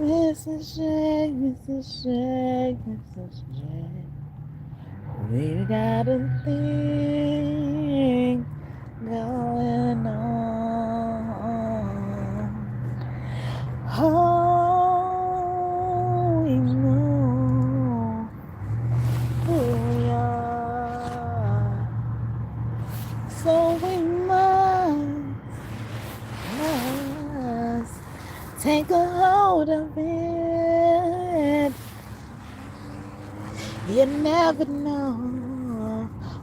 Mrs. J, Mrs. J, Mrs. J. We got a thing going on. Oh, we know who we are. So we must take a hold of it. You never know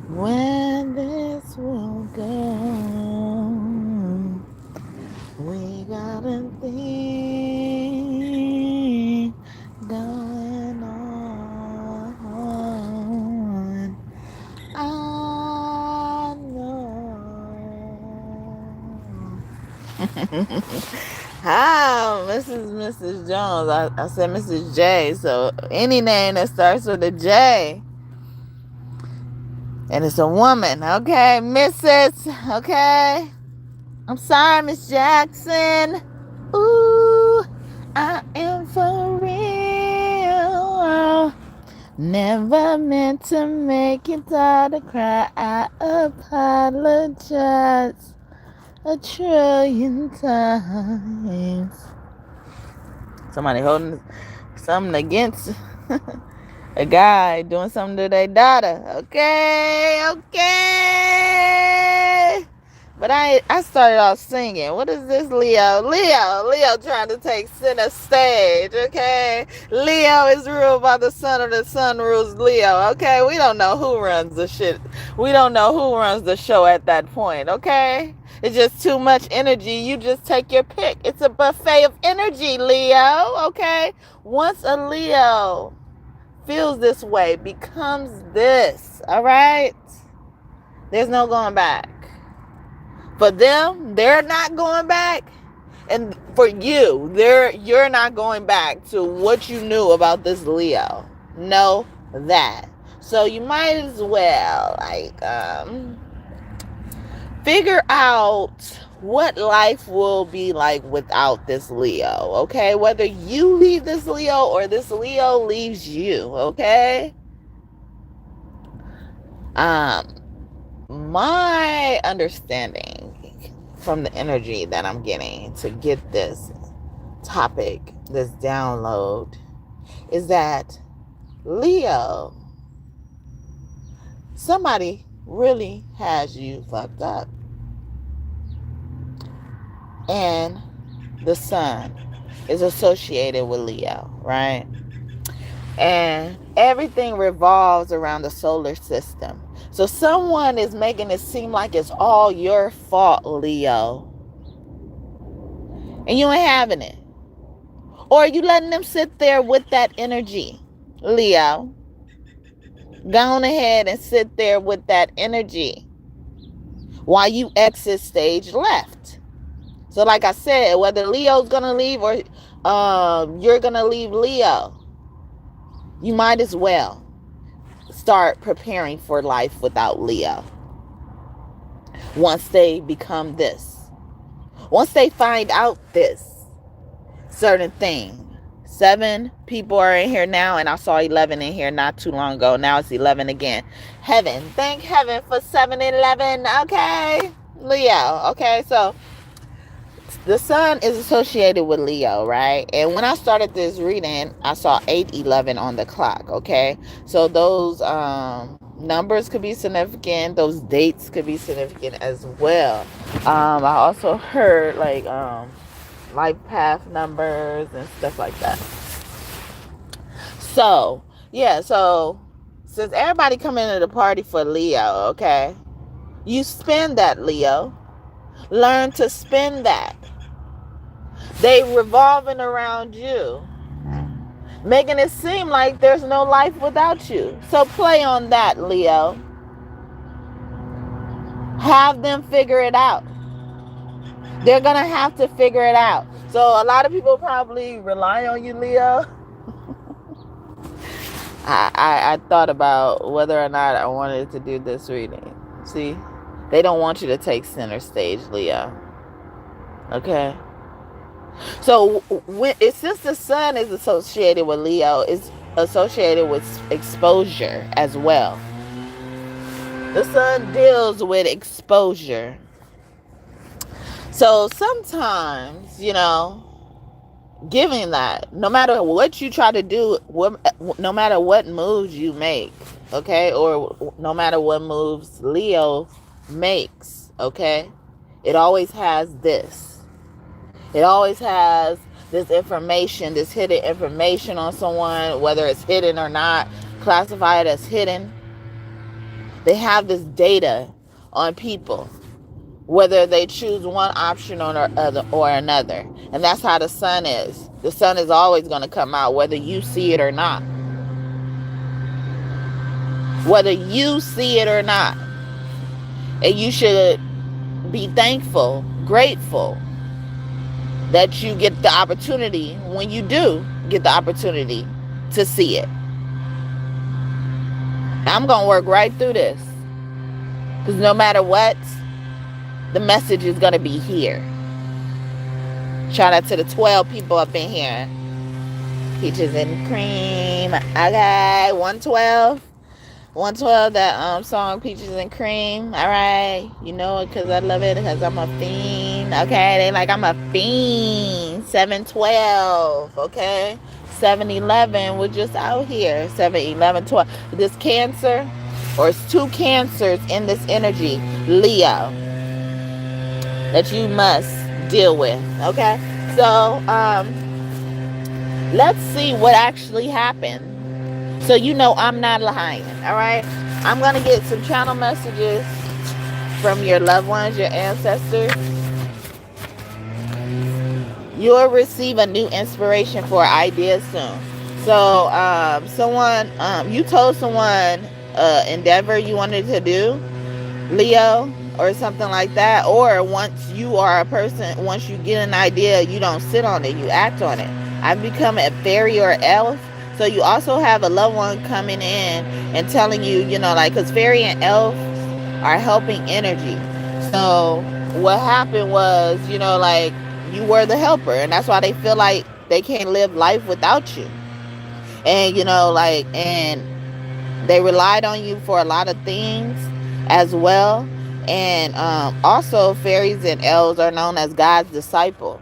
when this will go. We got a thing going on. I know. Hi, Mrs. Jones. I said Mrs. J, so any name that starts with a J. And it's a woman, okay? Mrs., okay? I'm sorry, Miss Jackson. Ooh, I am for real. Never meant to make your daughter cry. I apologize 1,000,000,000 times. Somebody holding something against a guy doing something to their daughter. Okay. But I started off singing. What is this, Leo? Leo trying to take center stage, okay? Leo is ruled by the sun, or the sun rules Leo, okay? We don't know who runs the shit. We don't know who runs the show at that point, okay? It's just too much energy. You just take your pick. It's a buffet of energy, Leo, okay? Once a Leo feels this way, becomes this, all right? There's no going back. For them, they're not going back. And for you, you're not going back to what you knew about this Leo. Know that. So you might as well figure out what life will be like without this Leo, okay? Whether you leave this Leo or this Leo leaves you, okay? My understanding from the energy that I'm getting to get this topic, this download, is that Leo, somebody really has you fucked up. And the sun is associated with Leo, right? And everything revolves around the solar system. So someone is making it seem like it's all your fault, Leo. And you ain't having it. Or are you letting them sit there with that energy, Leo? Go on ahead and sit there with that energy while you exit stage left. So like I said, whether Leo's going to leave or you're going to leave Leo, you might as well start preparing for life without Leo. Once they become this. Once they find out this certain thing. 7 people are in here now, and I saw 11 in here not too long ago. Now it's 11 again. Heaven. Thank heaven for 7-11. Okay. Leo. Okay, so the sun is associated with Leo, right? And when I started this reading, I saw 8-11 on the clock, okay? So those numbers could be significant. Those dates could be significant as well. I also heard like life path numbers and stuff like that. So, yeah, so since everybody come into the party for Leo, okay? You spend that, Leo. Learn to spend that. They revolving around you, making it seem like there's no life without you. So play on that, Leo. Have them figure it out. They're going to have to figure it out. So a lot of people probably rely on you, Leo. I thought about whether or not I wanted to do this reading. See, they don't want you to take center stage, Leo. Okay? So since the sun is associated with Leo, it's associated with exposure as well. The sun deals with exposure. So sometimes, giving that, no matter what you try to do, no matter what moves you make, okay, or no matter what moves Leo makes, okay, it always has this. It always has this information, this hidden information on someone, whether it's hidden or not, classify it as hidden. They have this data on people, whether they choose one option or another. And that's how the sun is. The sun is always going to come out, whether you see it or not. Whether you see it or not. And you should be thankful, grateful that you get the opportunity, when you do get the opportunity, to see it. I'm going to work right through this. Because no matter what, the message is going to be here. Shout out to the 12 people up in here. Peaches and cream. Okay, 112. 112, that song, Peaches and Cream. All right. You know it because I love it, because I'm a fiend. Okay, they like I'm a fiend. 712. Okay. 711, we're just out here. 711, 12. This Cancer, or it's two Cancers in this energy, Leo, that you must deal with. Okay. So, let's see what actually happened. So I'm not lying, all right? I'm going to get some channel messages from your loved ones, your ancestors. You'll receive a new inspiration for ideas soon. So, you told someone endeavor you wanted to do, Leo, or something like that. Or once you get an idea, you don't sit on it, you act on it. I've become a fairy or elf. So you also have a loved one coming in and telling you, because fairy and elf are helping energy. So what happened was, you were the helper, and that's why they feel like they can't live life without you. And, and they relied on you for a lot of things as well. And also fairies and elves are known as God's disciple.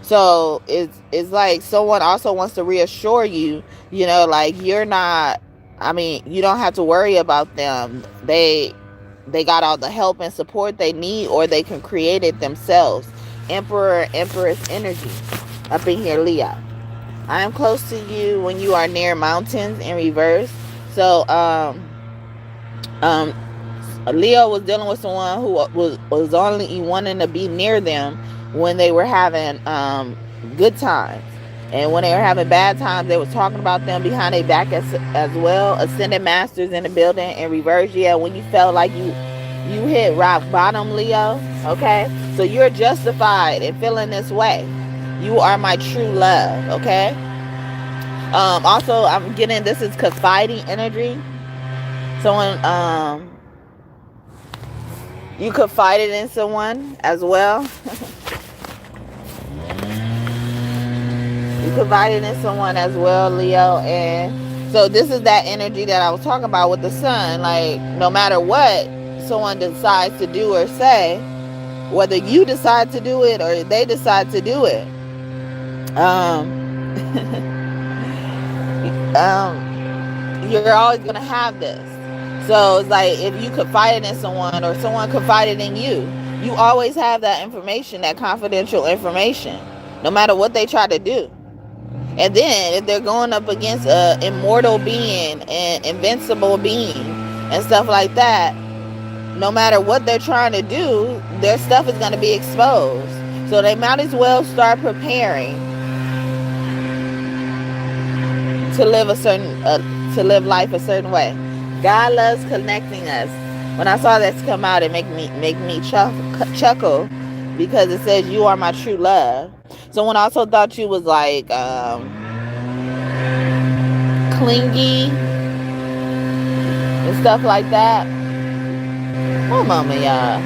So it's like someone also wants to reassure you, you're not, you don't have to worry about them. They got all the help and support they need, or they can create it themselves. Emperor, Empress energy up in here, Leo. I am close to you when you are near mountains in reverse. So, Leo was dealing with someone who was only wanting to be near them when they were having good times. And when they were having bad times, they were talking about them behind their back as well. Ascended masters in the building in reverse. Yeah, when you felt like you hit rock bottom, Leo. Okay? So you're justified in feeling this way. You are my true love. Okay? Also, I'm getting, this is confiding energy. Someone, you confided in someone as well. You confided in someone as well, Leo. And so this is that energy that I was talking about with the sun. Like, no matter what someone decides to do or say, whether you decide to do it or they decide to do it, you're always going to have this. So it's like, if you confided in someone or someone confided in you, you always have that information, that confidential information, no matter what they try to do. And then if they're going up against an immortal being, an invincible being, and stuff like that, no matter what they're trying to do, their stuff is going to be exposed. So they might as well start preparing to live life a certain way. God loves connecting us. When I saw this come out, it make me chuckle, because it says you are my true love. Someone also thought you was like clingy and stuff like that. One moment, y'all.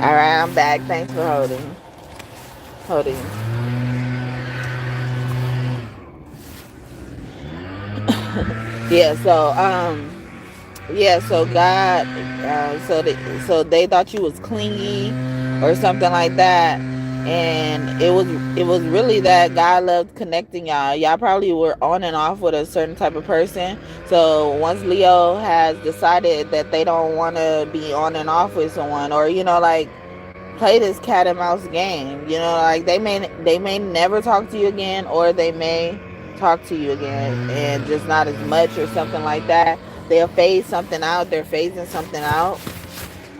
All right, I'm back. Thanks for holding. So God, so they thought you was clingy or something like that, and it was really that God loved connecting y'all. Y'all probably were on and off with a certain type of person. So once Leo has decided that they don't want to be on and off with someone, or like play this cat and mouse game, like they may never talk to you again, or they may talk to you again and just not as much or something like that. They'll phase something out. They're phasing something out.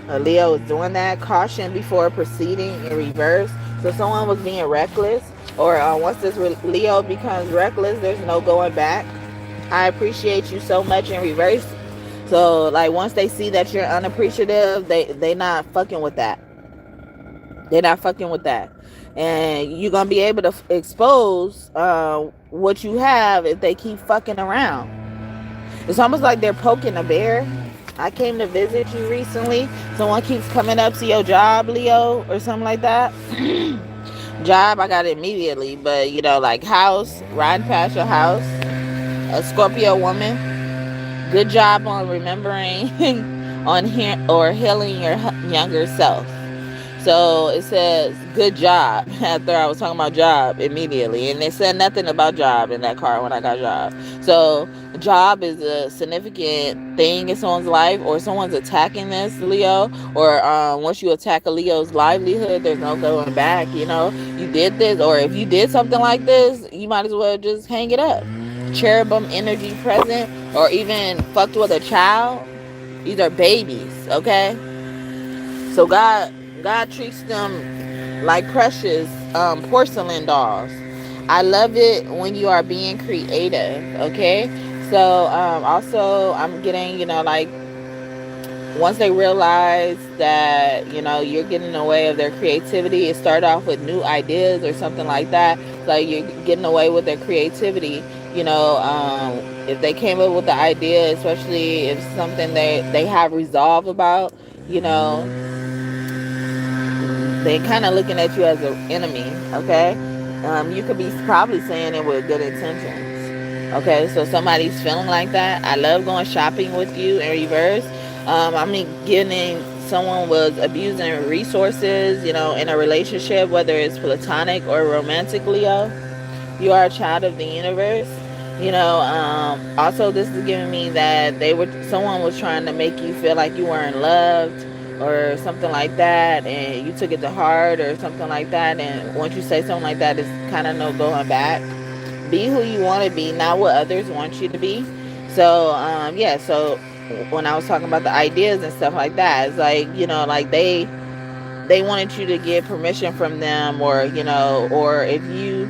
Leo is doing that. Caution before proceeding in reverse. So someone was being reckless, or once this Leo becomes reckless, there's no going back. I appreciate you so much in reverse. So like once they see that you're unappreciative, they not fucking with that. They're not fucking with that. And you're going to be able to expose what you have if they keep fucking around. It's almost like they're poking a bear. I came to visit you recently. Someone keeps coming up to your job, Leo, or something like that. Job, I got it immediately. But, like house, riding past your house. A Scorpio woman. Good job on remembering on healing your younger self. So it says, good job, after I was talking about job immediately. And they said nothing about job in that card when I got job. So job is a significant thing in someone's life, or someone's attacking this, Leo. Or once you attack a Leo's livelihood, there's no going back. You did this, or if you did something like this, you might as well just hang it up. Cherubim energy present, or even fucked with a child. These are babies, okay? So God treats them like precious porcelain dolls. I love it when you are being creative, okay? So also I'm getting, like once they realize that, you're getting in the way of their creativity, it started off with new ideas or something like that. Like you're getting away with their creativity, if they came up with the idea, especially if something they have resolve about, they kind of looking at you as an enemy, okay? You could be probably saying it with good intentions, okay? So somebody's feeling like that. I love going shopping with you in reverse. Getting someone was abusing resources, in a relationship, whether it's platonic or romantic, Leo. You are a child of the universe. Also this is giving me that someone was trying to make you feel like you weren't loved, or something like that, and you took it to heart or something like that. And once you say something like that, it's kind of no going back. Be who you want to be, not what others want you to be. So so when I was talking about the ideas and stuff like that, it's like, like they wanted you to get permission from them, or or if you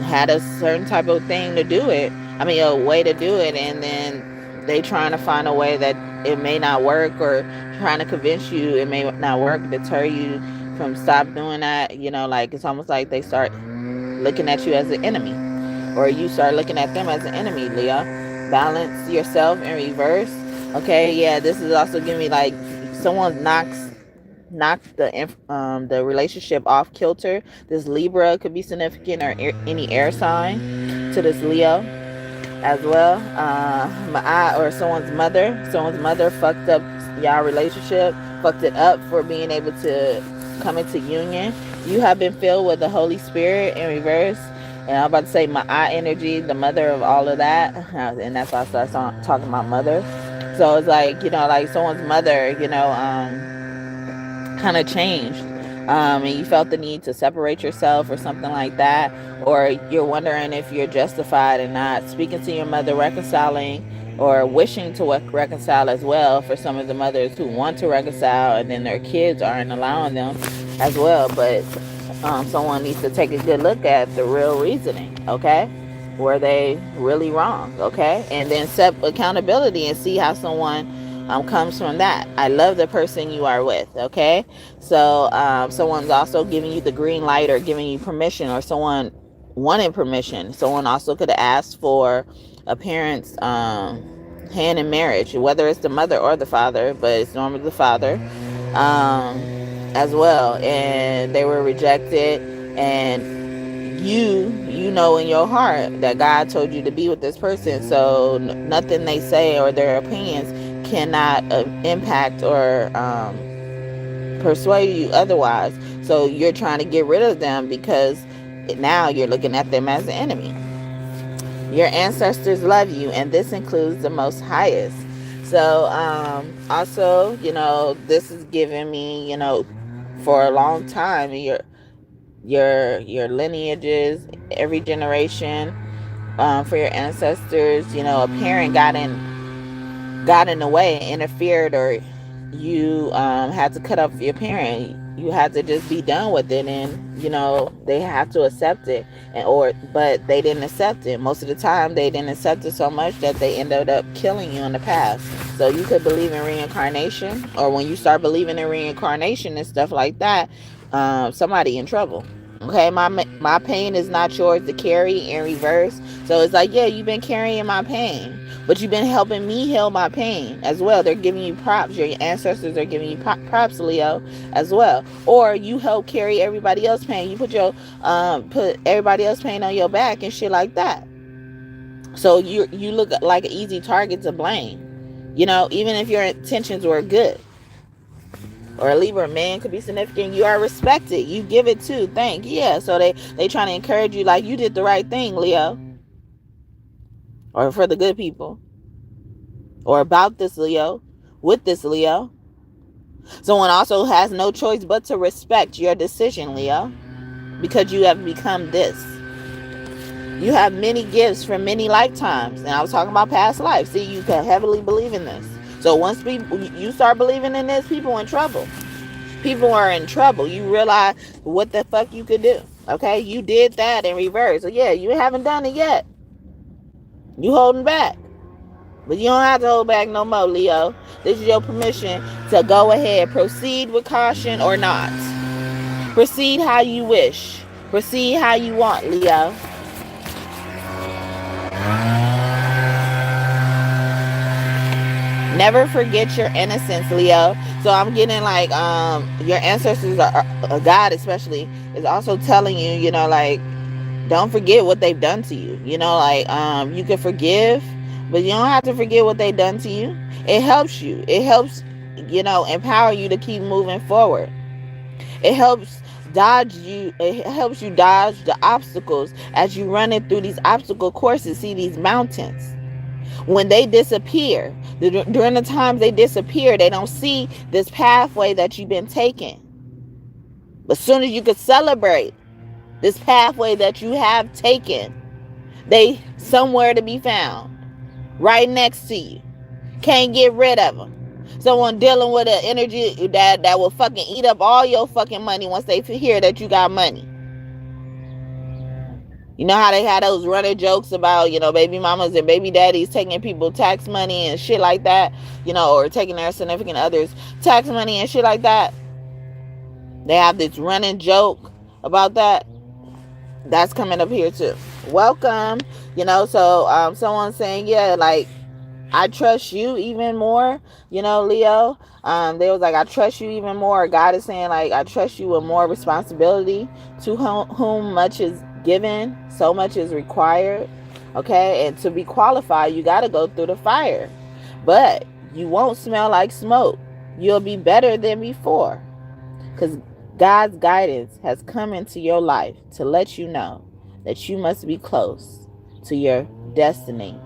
had a certain type of thing to do it, a way to do it, and then they trying to find a way that it may not work, or trying to convince you it may not work, deter you from stop doing that. Like it's almost like they start looking at you as an enemy, or you start looking at them as an enemy, Leo. Balance yourself in reverse, okay? Yeah, this is also giving me like someone knocked the relationship off kilter. This Libra could be significant, or any air sign to this Leo as well. Or someone's mother fucked up y'all relationship, fucked it up for being able to come into union. You have been filled with the Holy Spirit in reverse, and I'm about to say Ma'at energy, the mother of all of that, and that's why I started talking about mother. So it's like, like someone's mother, kind of changed, and you felt the need to separate yourself or something like that, or you're wondering if you're justified in not speaking to your mother, reconciling, or wishing to reconcile as well, for some of the mothers who want to reconcile and then their kids aren't allowing them as well. But someone needs to take a good look at the real reasoning, okay? Were they really wrong, okay? And then set accountability and see how someone comes from that. I love the person you are with, okay? So someone's also giving you the green light, or giving you permission, or someone wanted permission. Someone also could have asked for a parent's hand in marriage, whether it's the mother or the father, but it's normally the father. as well, and they were rejected. And you know in your heart that God told you to be with this person, so nothing they say or their opinions cannot impact or persuade you otherwise. So you're trying to get rid of them because now you're looking at them as the enemy. Your ancestors love you, and this includes the most highest. So also, this is giving me, for a long time, your lineages, every generation, for your ancestors, a parent got in the way, interfered, or you had to cut off your parent. You had to just be done with it, and they have to accept it, but they didn't accept it. Most of the time they didn't accept it so much that they ended up killing you in the past. So you could believe in reincarnation, or when you start believing in reincarnation and stuff like that, somebody in trouble. Okay, my pain is not yours to carry in reverse. So it's like, yeah, you've been carrying my pain, but you've been helping me heal my pain as well. They're giving you props. Your ancestors are giving you props, Leo, as well. Or you help carry everybody else's pain. You put everybody else's pain on your back and shit like that. So you look like an easy target to blame. Even if your intentions were good. Or a Libra man could be significant. You are respected. You give it too. Thank. Yeah. So they trying to encourage you like you did the right thing, Leo. Or for the good people. Or about this Leo. With this Leo. Someone also has no choice but to respect your decision, Leo. Because you have become this. You have many gifts from many lifetimes. And I was talking about past life. See, you can heavily believe in this. So once you start believing in this, people in trouble. People are in trouble. You realize what the fuck you could do. Okay? You did that in reverse. So yeah, you haven't done it yet. You holding back. But you don't have to hold back no more, Leo. This is your permission to go ahead. Proceed with caution or not. Proceed how you wish. Proceed how you want, Leo. Never forget your innocence, Leo. So I'm getting like your ancestors are God especially is also telling you, don't forget what they've done to you. You can forgive, but you don't have to forget what they've done to you. It helps you. It helps, empower you to keep moving forward. It helps It helps you dodge the obstacles as you run it through these obstacle courses. See these mountains. When they disappear, during the times they disappear, they don't see this pathway that you've been taking. But as soon as you could celebrate this pathway that you have taken, they somewhere to be found, right next to you. Can't get rid of them. Someone dealing with an energy that will fucking eat up all your fucking money once they hear that you got money. You know how they had those running jokes about, baby mamas and baby daddies taking people tax money and shit like that, or taking their significant others tax money and shit like that. They have this running joke about that. That's coming up here too. Welcome. So someone's saying, yeah, like, I trust you even more, Leo. They was like, I trust you even more. God is saying, like, I trust you with more responsibility. To whom much is given, so much is required. Okay, and to be qualified, you got to go through the fire. But you won't smell like smoke. You'll be better than before. Because God's guidance has come into your life to let you know that you must be close to your destiny.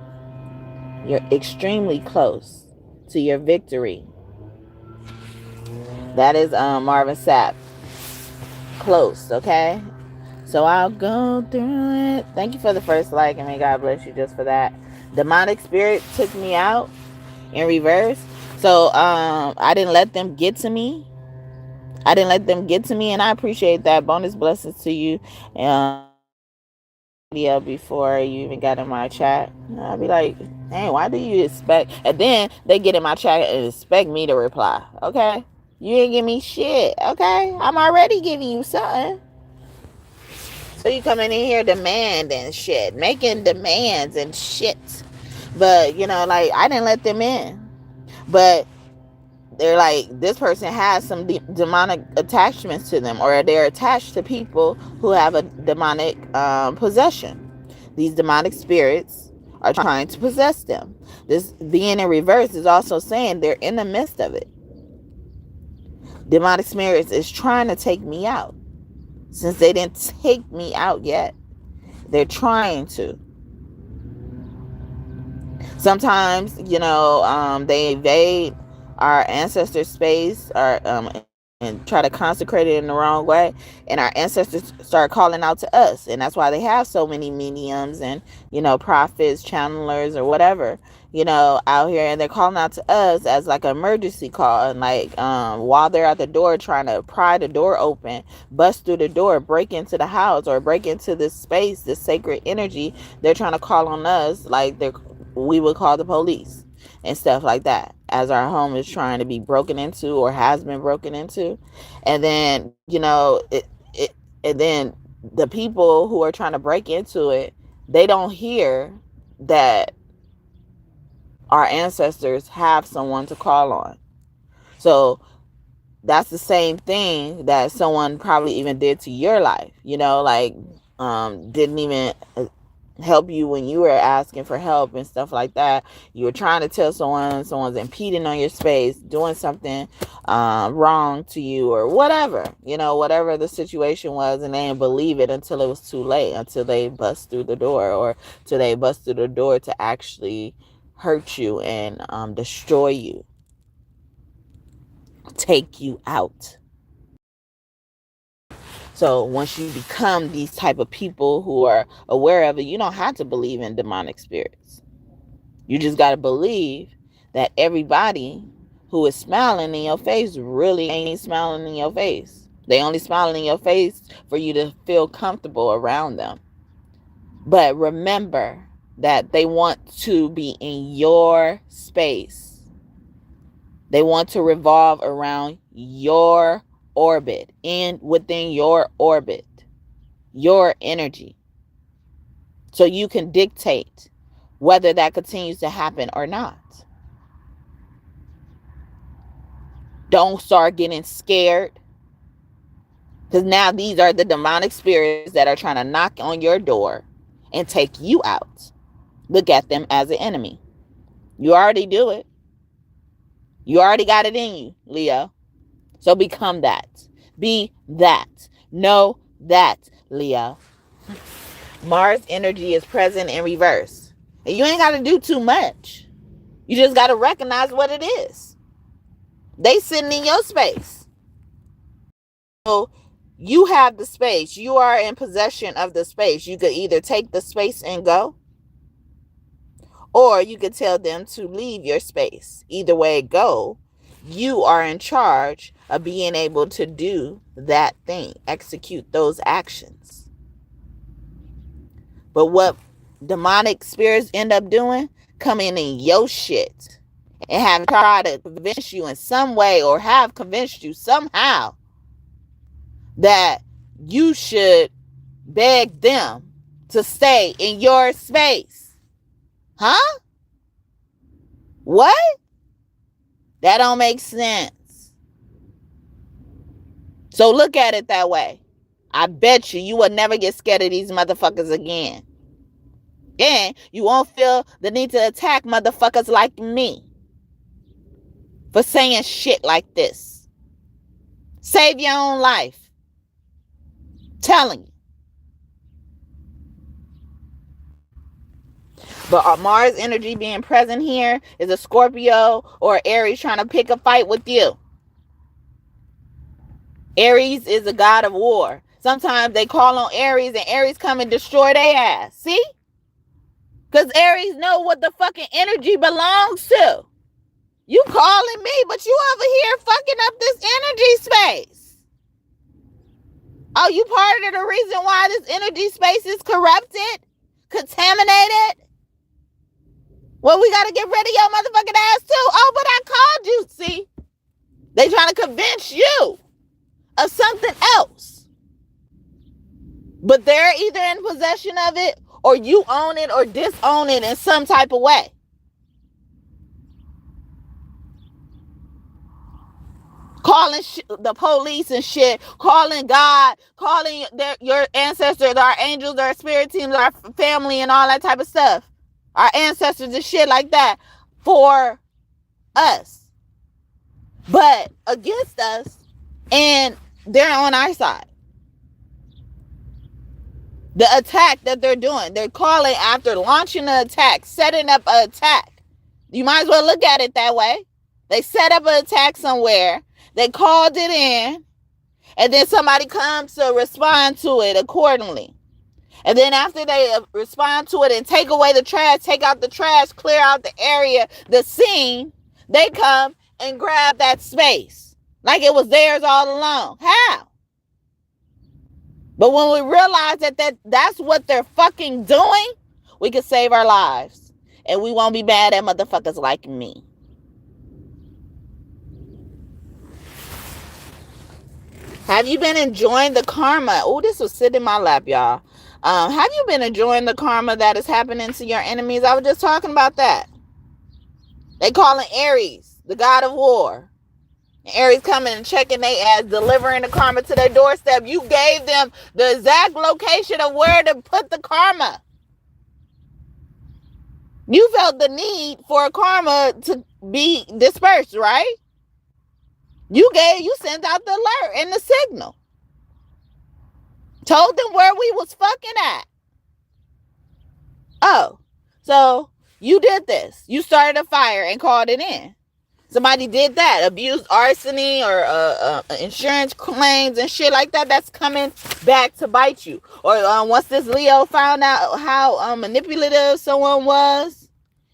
You're extremely close to your victory. That is Marvin Sapp. Close, okay? So I'll go through it. Thank you for the first like, and may God bless you just for that. Demonic spirit took me out in reverse. So I didn't let them get to me. And I appreciate that. Bonus blessings to you. Before you even got in my chat, I'll be like, hey, why do you expect? And then they get in my chat and expect me to reply. Okay, you ain't give me shit. Okay, I'm already giving you something. So you coming in here demanding shit, making demands and shit. But like, I didn't let them in. But they're like, this person has some demonic attachments to them, or they're attached to people who have a demonic possession. These demonic spirits are trying to possess them. This being in reverse is also saying they're in the midst of it. Demonic spirits is trying to take me out. Since they didn't take me out yet, they're trying to. Sometimes, they invade our ancestor space, and try to consecrate it in the wrong way, and our ancestors start calling out to us, and that's why they have so many mediums and prophets, channelers, or whatever, out here, and they're calling out to us as like an emergency call, and like while they're at the door trying to pry the door open, bust through the door, break into the house, or break into this space, this sacred energy, they're trying to call on us like we would call the police and stuff like that, as our home is trying to be broken into or has been broken into. And then and then the people who are trying to break into it, they don't hear that our ancestors have someone to call on. So that's the same thing that someone probably even did to your life, didn't even help you when you were asking for help and stuff like that. You were trying to tell someone's impeding on your space, doing something wrong to you, or whatever, whatever the situation was, and they didn't believe it until it was too late, until they bust through the door, or till they bust through the door to actually hurt you and destroy you, take you out. So once you become these type of people who are aware of it, you don't have to believe in demonic spirits. You just got to believe that everybody who is smiling in your face really ain't smiling in your face. They only smiling in your face for you to feel comfortable around them. But remember that they want to be in your space. They want to revolve around your orbit, within your orbit, your energy. So you can dictate whether that continues to happen or not. Don't start getting scared, because now these are the demonic spirits that are trying to knock on your door and take you out. Look at them as an enemy. You already do it. You already got it in you, Leo. So become that. Be that. Know that, Leo. Mars energy is present in reverse. And you ain't got to do too much. You just got to recognize what it is. They sitting in your space. So you have the space. You are in possession of the space. You could either take the space and go, or you could tell them to leave your space. Either way it go, you are in charge of being able to do that thing, execute those actions. But what demonic spirits end up doing, coming in your shit and have tried to convince you in some way, or have convinced you somehow that you should beg them to stay in your space. Huh? What? That don't make sense. So look at it that way. I bet you will never get scared of these motherfuckers again. And you won't feel the need to attack motherfuckers like me for saying shit like this. Save your own life. Telling you. But Mars energy being present here is a Scorpio or Aries trying to pick a fight with you. Aries is a god of war. Sometimes they call on Aries and Aries come and destroy their ass. See? Because Aries know what the fucking energy belongs to. You calling me, but you over here fucking up this energy space. Oh, you part of the reason why this energy space is corrupted? Contaminated? Well, we got to get rid of your motherfucking ass too. Oh, but I called you, see? They trying to convince you of something else. But they're either in possession of it, or you own it or disown it in some type of way. calling the police and shit, calling God, calling your ancestors, our angels, our spirit teams, our family, and all that type of stuff, our ancestors and shit like that for us, but against us, and they're on our side. The attack that they're doing, they're calling after launching an attack, setting up an attack. You might as well look at it that way. They set up an attack somewhere, they called it in, and then somebody comes to respond to it accordingly. And then after they respond to it and take away the trash, take out the trash, clear out the area, the scene, they come and grab that space like it was theirs all along. How? But when we realize that's what they're fucking doing, we can save our lives. And we won't be mad at motherfuckers like me. Have you been enjoying the karma? Oh, this was sitting in my lap, y'all. Have you been enjoying the karma that is happening to your enemies? I was just talking about that. They calling Aries the god of war. And Aries coming and checking their ass, delivering the karma to their doorstep. You gave them the exact location of where to put the karma. You felt the need for karma to be dispersed, right? You sent out the alert and the signal. Told them where we was fucking at. Oh, so you did this. You started a fire and called it in. Somebody did that, abused arson or insurance claims and shit like that. That's coming back to bite you. Or once this Leo found out how manipulative someone was,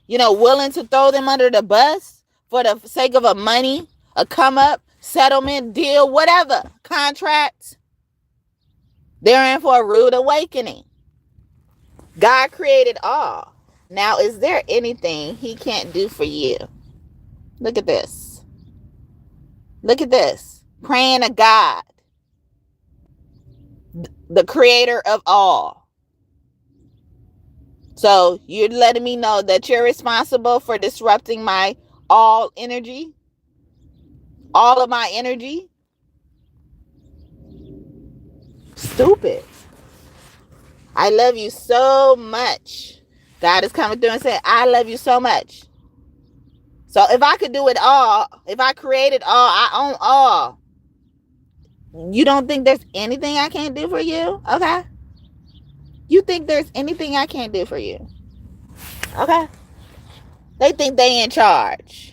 willing to throw them under the bus for the sake of a money, a come up, settlement, deal, whatever, contract, they're in for a rude awakening. God created all. Now, is there anything he can't do for you? Look at this. Look at this. Praying to God, the creator of all. So you're letting me know that you're responsible for disrupting my all energy, all of my energy. Stupid. I love you so much. God is coming through and saying, I love you so much. So if I could do it all, if I created all, I own all. You don't think there's anything I can't do for you? Okay. You think there's anything I can't do for you? Okay. They think they in charge.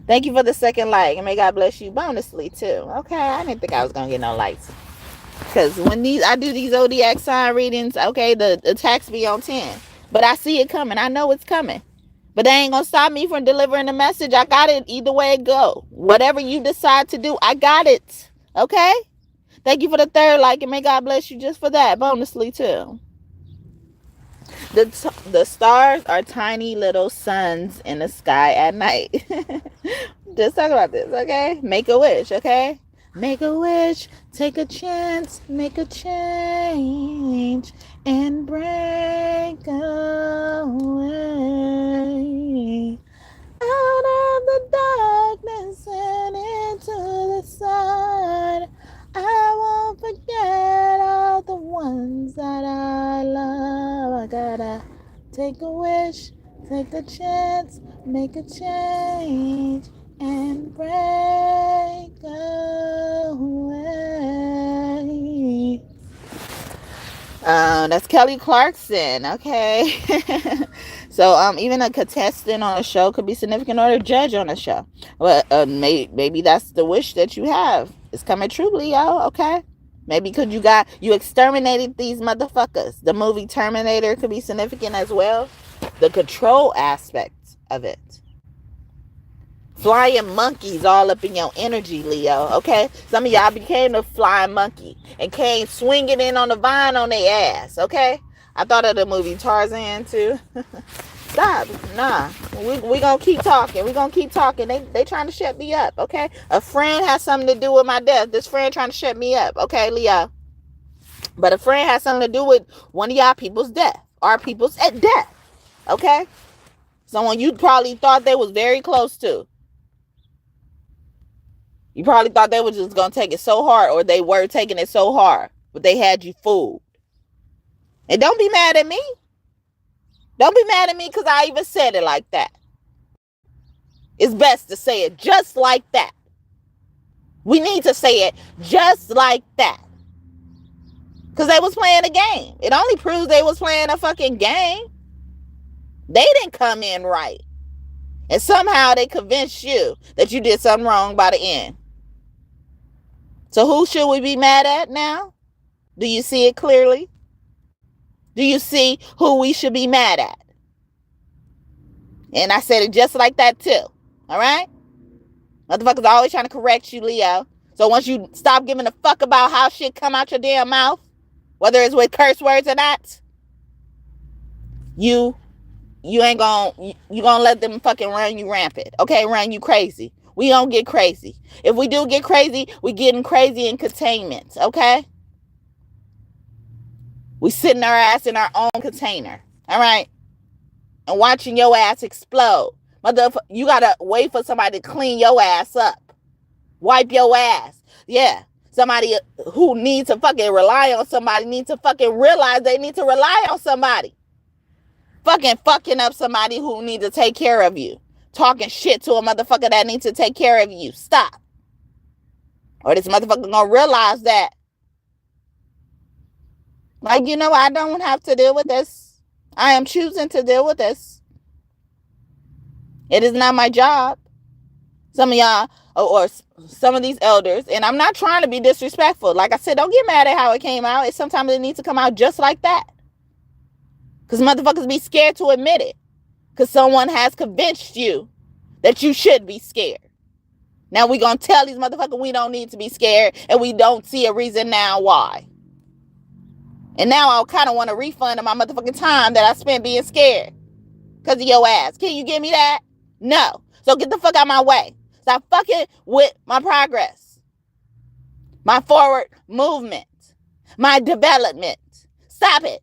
Thank you for the second like. And may God bless you bonusly too. Okay. I didn't think I was going to get no likes. Because when I do these zodiac sign readings, okay, the attacks be on 10. But I see it coming. I know it's coming. But they ain't going to stop me from delivering the message. I got it either way it go. Whatever you decide to do, I got it. Okay? Thank you for the third like, and may God bless you just for that. Bonusly, too. The stars are tiny little suns in the sky at night. Just talk about this, okay? Make a wish, okay? Make a wish, take a chance, make a change, and break away out of the darkness and into the sun. I won't forget all the ones that I love. I gotta take a wish, take a chance, make a change, and break away. That's Kelly Clarkson. Okay. So even a contestant on a show could be significant, or a judge on a show. Well, maybe that's the wish that you have. It's coming true, Leo. Okay. Maybe because you exterminated these motherfuckers. The movie Terminator could be significant as well. The control aspect of it. Flying monkeys all up in your energy, Leo. Okay. Some of y'all became a flying monkey and came swinging in on the vine on their ass. Okay. I thought of the movie Tarzan too. Stop. Nah. We gonna keep talking. We gonna keep talking. They trying to shut me up. Okay. A friend has something to do with my death. This friend trying to shut me up. Okay, Leo. But a friend has something to do with one of y'all people's death. Our people's death. Okay. Someone you probably thought they was very close to. You probably thought they were just going to take it so hard, or they were taking it so hard, but they had you fooled. And don't be mad at me. Don't be mad at me because I even said it like that. It's best to say it just like that. We need to say it just like that. Because they was playing a game. It only proves they was playing a fucking game. They didn't come in right. And somehow they convinced you that you did something wrong by the end. So who should we be mad at now? Do you see it clearly? Do you see who we should be mad at? And I said it just like that too. All right? Motherfuckers always trying to correct you, Leo. So once you stop giving a fuck about how shit come out your damn mouth, whether it's with curse words or not, you ain't gonna let them fucking run you rampant. Okay, run you crazy. We don't get crazy. If we do get crazy, we getting crazy in containment. Okay? We sitting our ass in our own container. All right? And watching your ass explode. You gotta wait for somebody to clean your ass up. Wipe your ass. Yeah. Somebody who needs to fucking rely on somebody needs to fucking realize they need to rely on somebody. Fucking up somebody who needs to take care of you. Talking shit to a motherfucker that needs to take care of you. Stop. Or this motherfucker gonna realize that, like, you know, I don't have to deal with this. I am choosing to deal with this. It is not my job. Some of y'all, or some of these elders, and I'm not trying to be disrespectful. Like I said, don't get mad at how it came out. Sometimes it needs to come out just like that. Because motherfuckers be scared to admit it. Because someone has convinced you that you should be scared. Now we going to tell these motherfuckers we don't need to be scared, and we don't see a reason now why. And now I kind of want a refund of my motherfucking time that I spent being scared because of your ass. Can you give me that? No. So get the fuck out of my way. Stop fucking with my progress, my forward movement, my development. Stop it.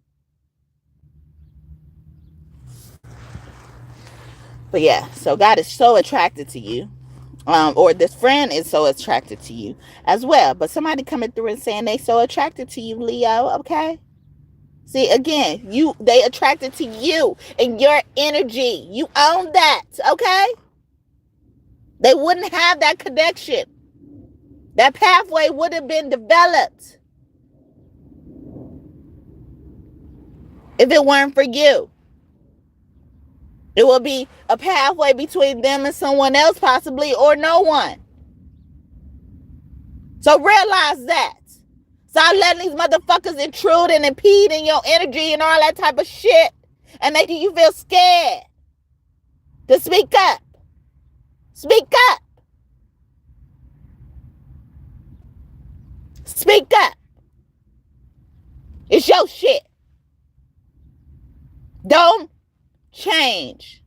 But yeah, so God is so attracted to you. Or this friend is so attracted to you as well. But somebody coming through and saying they so attracted to you, Leo, okay? See, again, they attracted to you and your energy. You own that, okay? They wouldn't have that connection. That pathway would have been developed if it weren't for you. It will be a pathway between them and someone else possibly, or no one. So realize that. Stop letting these motherfuckers intrude and impede in your energy and all that type of shit and making you feel scared to speak up. Speak up. Speak up. It's your shit. Don't change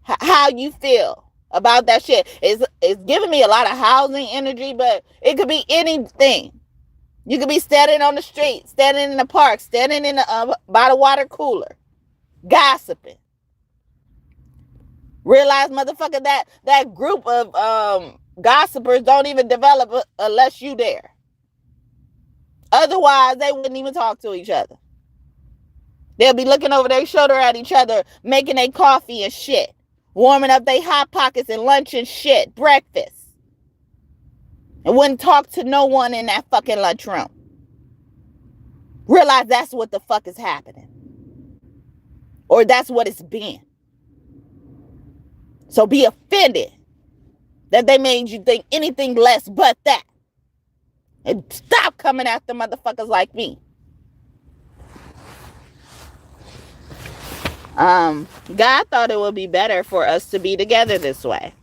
how you feel about that shit. It's giving me a lot of housing energy, but it could be anything. You could be standing on the street, standing in the park, standing in the by the water cooler, gossiping. Realize, motherfucker, that group of gossipers don't even develop unless you there. Otherwise, they wouldn't even talk to each other. They'll be looking over their shoulder at each other, making their coffee and shit, warming up their hot pockets and lunch and shit, breakfast. And wouldn't talk to no one in that fucking lunchroom. Realize that's what the fuck is happening. Or that's what it's been. So be offended that they made you think anything less but that. And stop coming after motherfuckers like me. God thought it would be better for us to be together this way.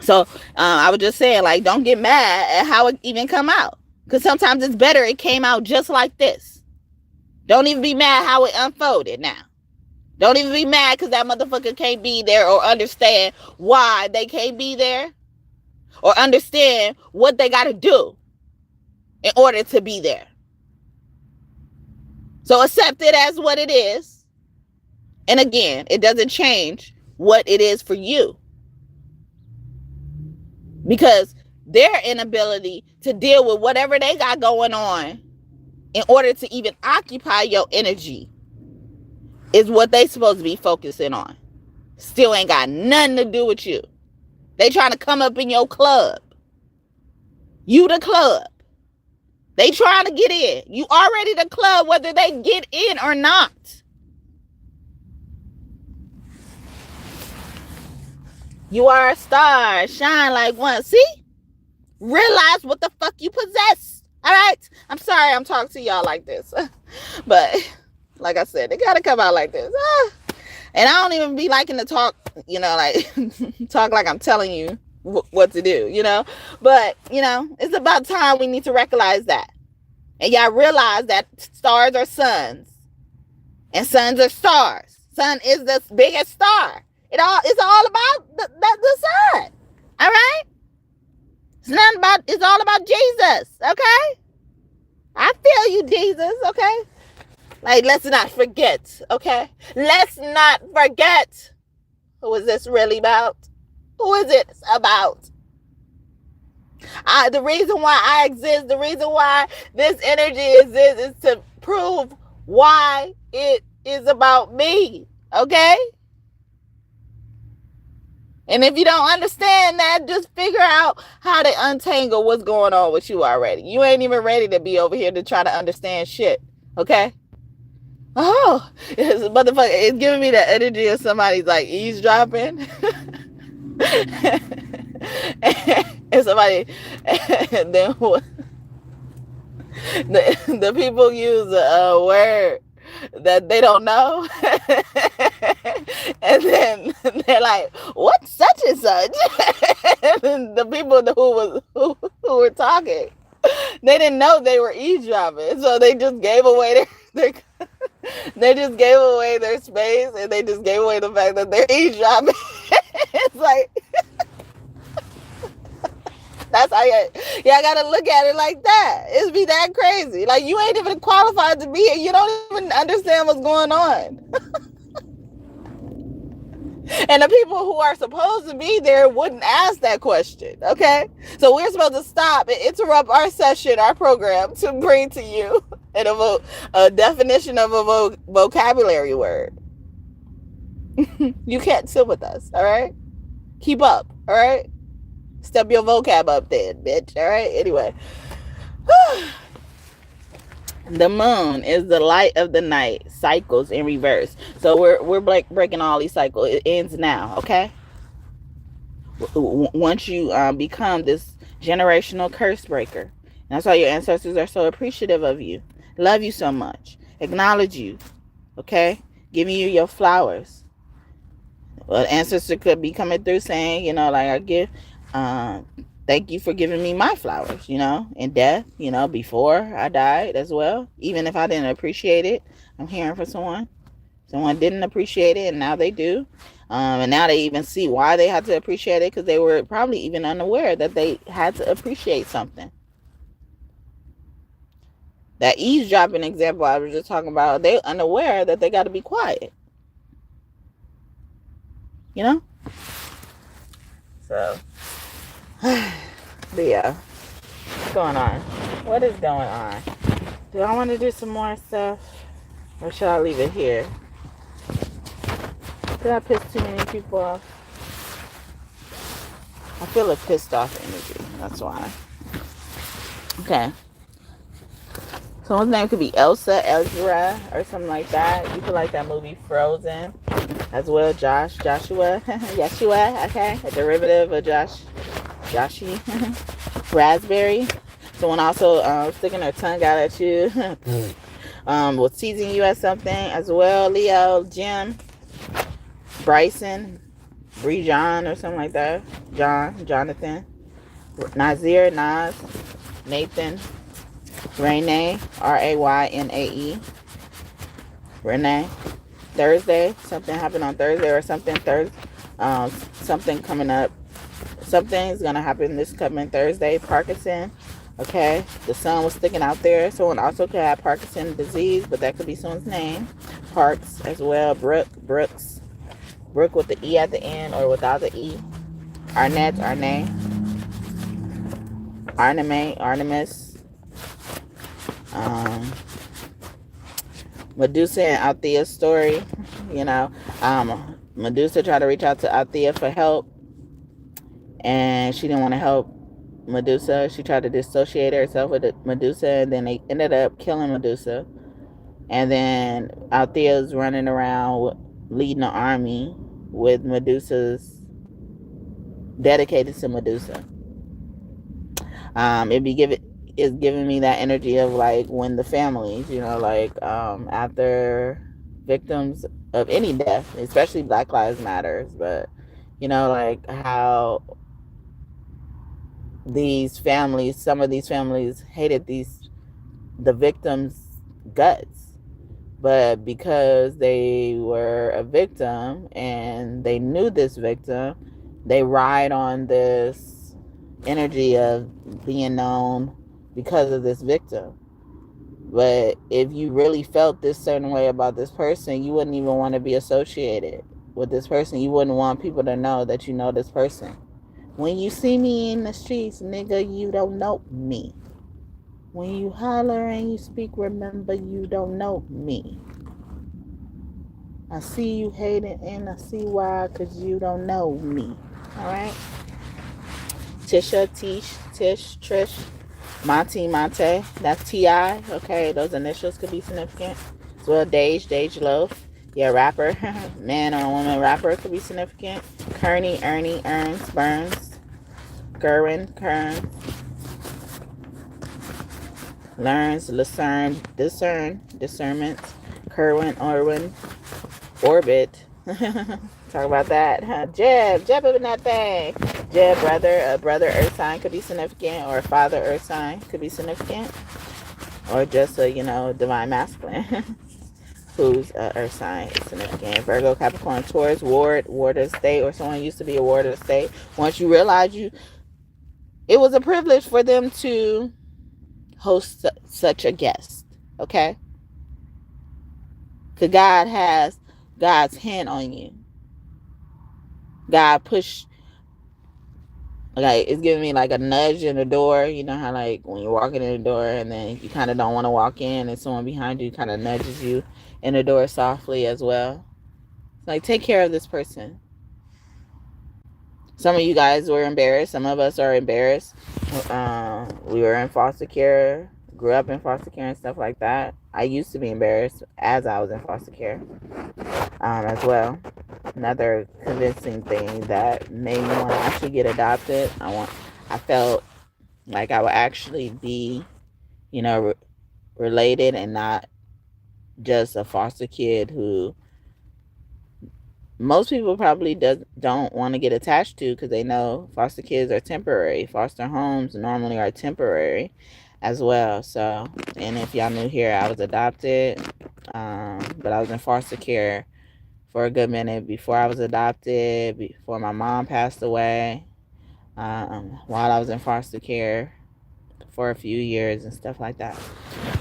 So I was just saying, like, don't get mad at how it even come out. Because sometimes it's better it came out just like this. Don't even be mad how it unfolded now. Don't even be mad because that motherfucker can't be there or understand why they can't be there. Or understand what they got to do in order to be there. So accept it as what it is. And again, it doesn't change what it is for you. Because their inability to deal with whatever they got going on in order to even occupy your energy is what they supposed to be focusing on. Still ain't got nothing to do with you. They trying to come up in your club. You the club. They trying to get in. You already the club whether they get in or not. You are a star. Shine like one. See? Realize what the fuck you possess. All right? I'm sorry I'm talking to y'all like this. But like I said, they got to come out like this. And I don't even be liking to talk, like talk like I'm telling you what to do, But, it's about time we need to recognize that. And y'all realize that stars are suns. And suns are stars. Sun is the biggest star. It's all about the sun. All right? It's all about Jesus. Okay? I feel you, Jesus. Okay? Like, let's not forget. Okay? Let's not forget. Who is this really about? Who is it about? The reason why I exist, the reason why this energy exists is to prove why it is about me. Okay? And if you don't understand that, just figure out how to untangle what's going on with you already. You ain't even ready to be over here to try to understand shit. Okay? Oh, it's giving me the energy of somebody's like eavesdropping. And somebody, and then the people use a word that they don't know. And then they're like, what's such and such? And the people who were talking, they didn't know they were eavesdropping. So they just gave away their they just gave away their space, and they just gave away the fact that they're eavesdropping. It's like, that's how y'all gotta look at it like that. It's be that crazy. Like, you ain't even qualified to be here. You don't even understand what's going on. And the people who are supposed to be there wouldn't ask that question, okay? So we're supposed to stop and interrupt our session, our program, to bring to you a definition of a vocabulary word. You can't sit with us, all right? Keep up, all right? Step your vocab up then, bitch, all right? Anyway. The moon is the light of the night, cycles in reverse. So we're breaking all these cycles. It ends now, okay? Once you become this generational curse breaker. And that's why your ancestors are so appreciative of you. Love you so much. Acknowledge you, okay? Giving you your flowers. Well, ancestor could be coming through saying, like, I give... thank you for giving me my flowers, in death, before I died as well. Even if I didn't appreciate it, I'm hearing from someone. Someone didn't appreciate it, and now they do. And now they even see why they had to appreciate it, because they were probably even unaware that they had to appreciate something. That eavesdropping example I was just talking about, they're unaware that they got to be quiet. So... But yeah, what's going on? What is going on? Do I want to do some more stuff, or should I leave it here? Did I piss too many people off? I feel a pissed off energy. That's why. Okay. Someone's name could be Elsa, Ezra, or something like that. You could like that movie Frozen as well. Joshua, Yeshua. Okay, a derivative of Joshi. Raspberry. Someone also sticking their tongue out at you. Was teasing you at something as well. Leo, Jim, Bryson, John, or something like that. Jonathan, Nazir, Nas, Nathan, Renee, Raynae, Renee. Thursday, something happened on Thursday or something. Something coming up. Something's going to happen this coming Thursday. Parkinson. Okay. The sun was sticking out there. Someone also could have Parkinson's disease, but that could be someone's name. Parks as well. Brooks. Brooke with the E at the end or without the E. Arnett. Artemis, um, Medusa and Althea's story. You know, Medusa tried to reach out to Althea for help, and she didn't want to help Medusa. She tried to dissociate herself with Medusa, and then they ended up killing Medusa. And then Althea's running around leading an army with Medusa's dedicated to Medusa. It's giving me that energy of like when the families, like after victims of any death, especially Black Lives Matters, but like how some of these families hated the victims' guts, but because they were a victim and they knew this victim, they ride on this energy of being known because of this victim. But if you really felt this certain way about this person, you wouldn't even want to be associated with this person. You wouldn't want people to know that you know this person. When you see me in the streets, nigga, you don't know me. When you holler and you speak, remember you don't know me. I see you hating and I see why, because you don't know me. Alright? Tisha, Tish, Trish, Monte. That's T.I. Okay, those initials could be significant. As well, Dage Loaf. Yeah, rapper. Man or woman rapper could be significant. Kearney, Ernie, Ernst, Burns. Gerwin, Kearns. Learns, Lucerne, Discernment. Kerwin, Orwin. Orbit. Talk about that. Jeb up in that thing. Jeb, brother Earth sign could be significant, or father Earth sign could be significant, or just a divine masculine who's Earth sign is significant. Virgo, Capricorn, Taurus, ward of state, or someone used to be a ward of state. Once you realize it was a privilege for them to host such a guest. Okay, because God has God's hand on you. God pushed, like, it's giving me like a nudge in the door. You know how like when you're walking in the door and then you kind of don't want to walk in and someone behind you kind of nudges you in the door softly as well. It's like, take care of this person. Some of you guys were embarrassed. Some of us are embarrassed. We were in foster care, grew up in foster care and stuff like that. I used to be embarrassed as I was in foster care as well. Another convincing thing that made me want to actually get adopted. I felt like I would actually be, related and not just a foster kid who most people probably don't want to get attached to, because they know foster kids are temporary. Foster homes normally are temporary as well. So, and if y'all new here, I was adopted, but I was in foster care for a good minute before I was adopted, before my mom passed away, while I was in foster care for a few years and stuff like that.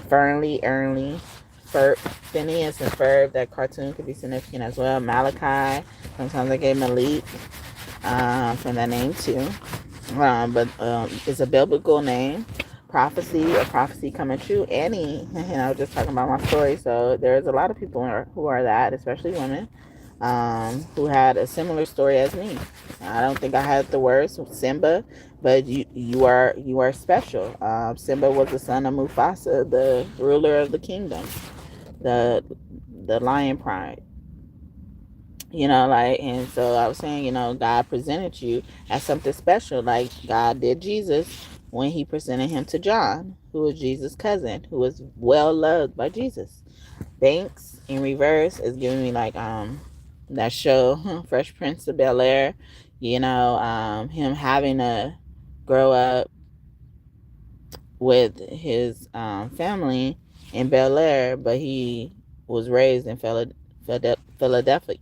Fernley, Phineas and Ferb, that cartoon could be significant as well. Malachi, sometimes I get Malik from that name too. But it's a biblical name. Prophecy, a prophecy coming true. Annie, just talking about my story. So there's a lot of people who are that, especially women, who had a similar story as me. I don't think I had the worst. Simba, but you are special. Simba was the son of Mufasa, the ruler of the kingdom, the lion pride. And so I was saying, God presented you as something special, like God did Jesus when he presented him to John, who was Jesus' cousin, who was well loved by Jesus. Banks in reverse is giving me like that show Fresh Prince of Bel-Air, him having to grow up with his family in Bel-Air, but he was raised in Philadelphia,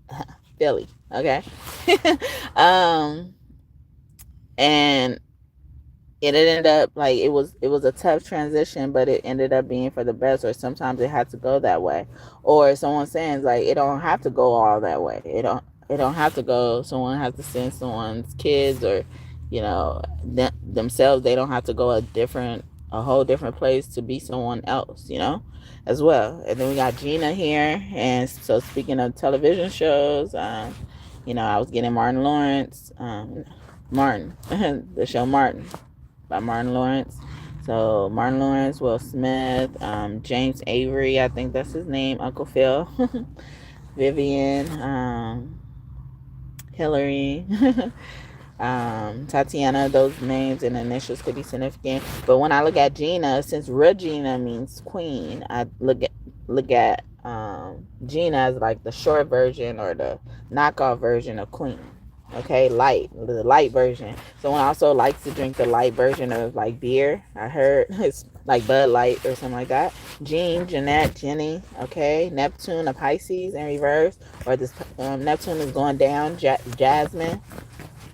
Philly. Okay. And it ended up like it was a tough transition, but it ended up being for the best. Or sometimes it had to go that way, or someone saying like it don't have to go all that way. It don't have to go. Someone has to send someone's kids or you know, themselves. They don't have to go a whole different place to be someone else, you know, as well. And then we got Gina here. And so speaking of television shows, you know, I was getting Martin Lawrence, Martin, the show Martin by Martin Lawrence. So Martin Lawrence, Will Smith, James Avery, I think that's his name, Uncle Phil, Vivian, Hillary, Tatiana. Those names and initials could be significant. But when I look at Gina, since Regina means queen, I look at Gina as like the short version or the knockoff version of queen. Okay, the light version. Someone also likes to drink the light version of like beer. I heard it's like Bud Light or something like that. Jean, Jeanette, Jenny. Okay, Neptune, a Pisces in reverse, or this Neptune is going down. Jasmine,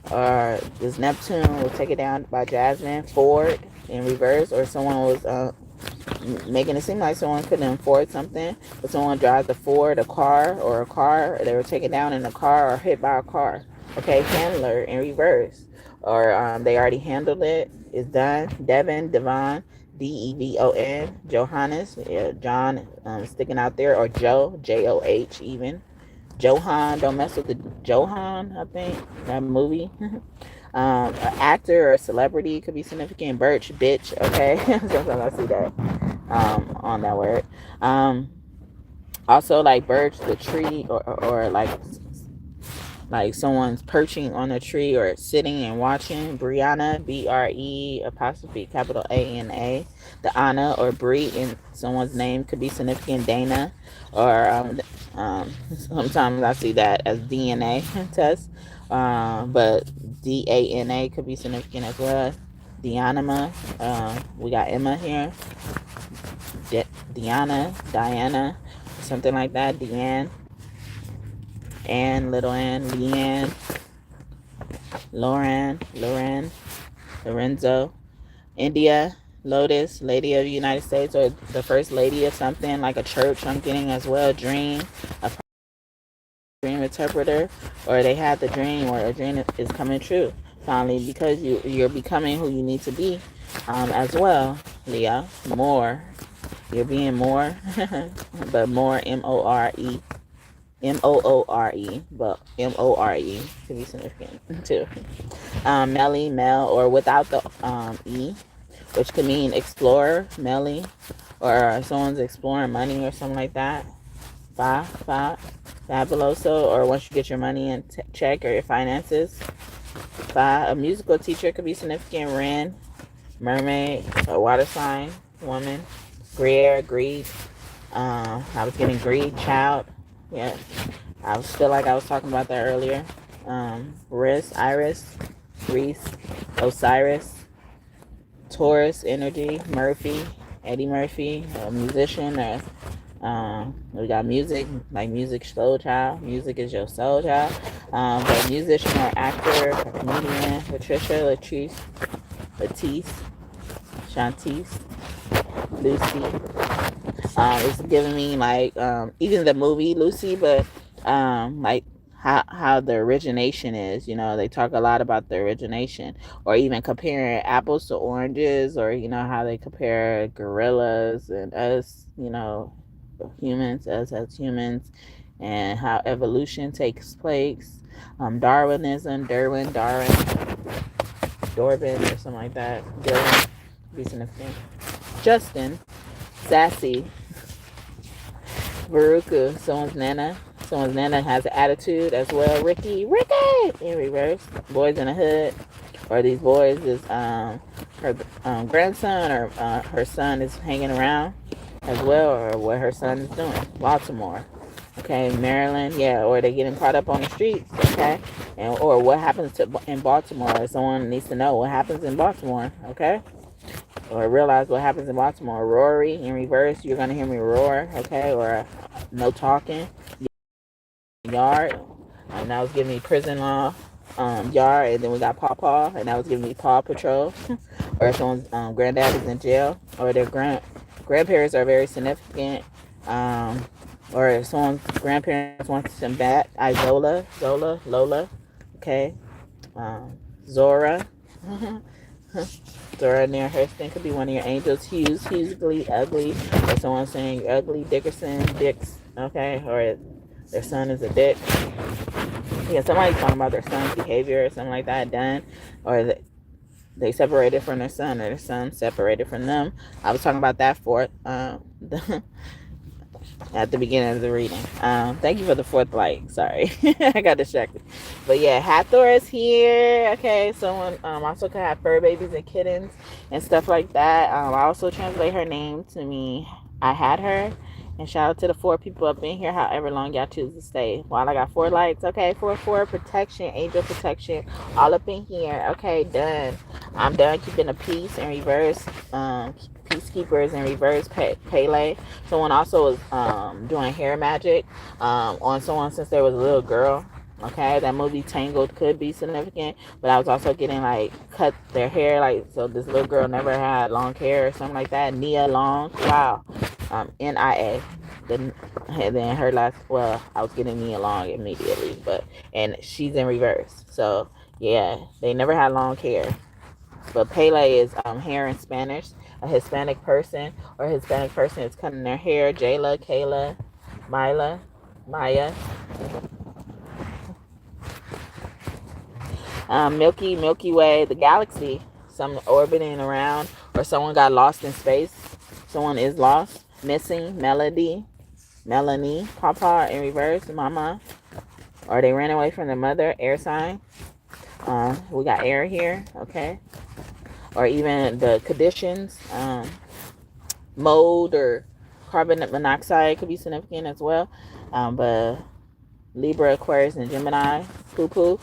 or this Neptune will take it down by Jasmine. Ford in reverse, or someone was making it seem like someone couldn't afford something, but someone drives a Ford, a car, or they were taken down in a car or hit by a car. Okay, handler in reverse, or they already handled it. It's done. Devon, Devon, Devon, Johannes, yeah, John, sticking out there, or Joe, Joh even. Johan, don't mess with the Johan, I think, that movie. An actor or a celebrity could be significant. Birch, bitch, okay? Sometimes I see that on that word. Also, like birch, the tree, or like someone's perching on a tree or sitting and watching. Brianna, BRE apostrophe capital ANA. The Anna or Bree in someone's name could be significant. Dana, or sometimes I see that as DNA test, but DANA could be significant as well. Deanima, we got Emma here. Diana, something like that. Deanne, Anne, little Anne, Leanne, Lauren, Lorenzo, India, Lotus, Lady of the United States, or the First Lady of something, like a church I'm getting as well. Dream, a dream interpreter, or they had the dream, or a dream is coming true finally, because you're becoming who you need to be as well. Leah, more. You're being more, but more, M-O-R-E. M-O-O-R-E, but M-O-R-E could be significant too. Melly, Mel, or without the E, which could mean explorer, Melly, or someone's exploring money or something like that. Fabuloso, or once you get your money in check or your finances. A musical teacher could be significant. Ren, mermaid, a water sign, woman. Greer, greed. I was getting greed, child. Yeah, I feel like I was talking about that earlier. Iris, Reese, Osiris, Taurus, energy, Murphy, Eddie Murphy, a musician. We got music, like music, soul child. Music is your soul child. But musician or actor, or comedian. Patricia, Latisse, Shantice, Lucy. It's giving me like even the movie Lucy, but like how the origination is. You know, they talk a lot about the origination, or even comparing apples to oranges, or you know how they compare gorillas and us. You know, humans, us as humans, and how evolution takes place. Darwinism, Darwin, Dorvin, or something like that. Dylan, be significant. Justin, sassy. Veruca, someone's nana has an attitude as well. Ricky in reverse. Boys in the hood, or these boys is her grandson, or her son is hanging around as well, or what her son is doing. Baltimore, okay. Maryland, yeah, or they getting caught up on the streets, okay, and or what happens in Baltimore. Someone needs to know what happens in Baltimore, okay, or realize what happens in Baltimore. Rory in reverse, you're gonna hear me roar, okay, or no talking. Yard, and that was giving me prison law. Yard, and then we got Paw, and that was giving me Paw Patrol. Or someone's granddad is in jail, or their grandparents are very significant. Or someone's grandparents want some bat. Lola, okay. Zora, Dora near Hurston could be one of your angels. Hughley, ugly. Or someone saying you're ugly. Dickerson, dicks. Okay, or their son is a dick. Yeah, somebody's talking about their son's behavior or something like that done, or they separated from their son, or their son separated from them. I was talking about that for at the beginning of the reading. Thank you for the fourth like. Sorry, I got distracted. But yeah, Hathor is here. Okay, someone also could have fur babies and kittens and stuff like that. I also translate her name to me. I had her. And shout out to the 4 people up in here, however long y'all choose to stay. While I got 4 likes, okay, 4 protection, angel protection, all up in here. Okay, done. I'm done keeping the peace in reverse. Peacekeepers in reverse. Pele. Someone also was doing hair magic on someone since there was a little girl. Okay, that movie Tangled could be significant, but I was also getting like cut their hair, like, so this little girl never had long hair or something like that. Nia Long, wow. Nia. And then her last, well, I was getting Nia Long immediately, and she's in reverse. So yeah, they never had long hair. But Pele is hair in Spanish. A Hispanic person or Hispanic person is cutting their hair. Jayla, Kayla, Maya. Milky Way, the galaxy, some orbiting around, or someone got lost in space. Someone is lost, missing. Melanie, Papa in reverse, Mama, or they ran away from their mother. Air sign. We got air here, okay, or even the conditions, mold or carbon monoxide could be significant as well. But Libra, Aquarius, and Gemini, poo.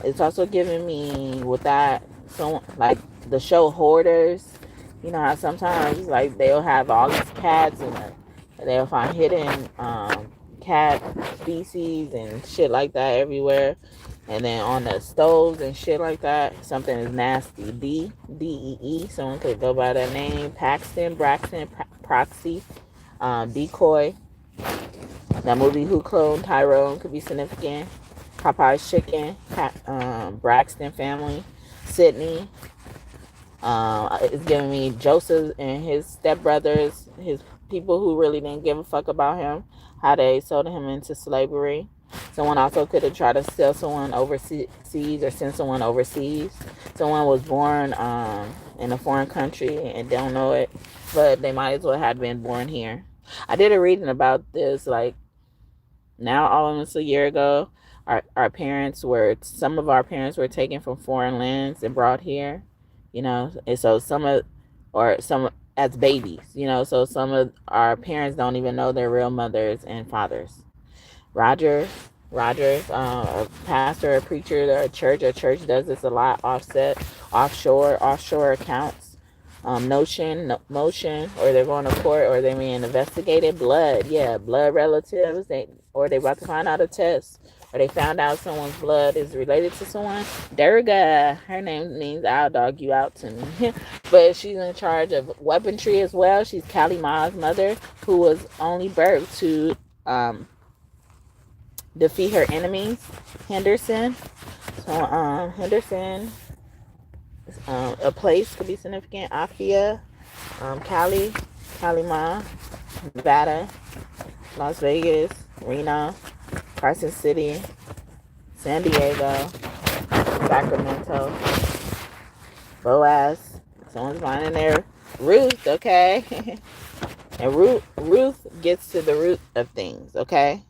It's also giving me with that, so like the show Hoarders. You know how sometimes like they'll have all these cats and they'll find hidden cat species and shit like that everywhere. And then on the stoves and shit like that, something is nasty. DEE. Someone could go by that name. Braxton, Proxy, Decoy. That movie Who Cloned Tyrone could be significant. Popeye's Chicken, Braxton family, Sydney. It's giving me Joseph and his stepbrothers, his people who really didn't give a fuck about him, how they sold him into slavery. Someone also could have tried to sell someone overseas or send someone overseas. Someone was born in a foreign country and don't know it, but they might as well have been born here. I did a reading about this, like, now almost a year ago. Some of our parents were taken from foreign lands and brought here, you know, and so some as babies, you know, so some of our parents don't even know their real mothers and fathers. Rogers, a pastor, a preacher, or a church does this a lot. Offshore accounts. Motion, or they're going to court, or they're being investigated. Blood relatives, they about to find out a test, or they found out someone's blood is related to someone. Durga, her name means I'll dog you out to me, but she's in charge of weaponry as well. She's Kali Ma's mother, who was only birthed to defeat her enemies. Henderson. So Henderson, a place could be significant. Afia, Cali Ma, Nevada, Las Vegas, Reno, Carson City, San Diego, Sacramento, Boaz. Someone's finding their Ruth, okay? And Ruth gets to the root of things, okay?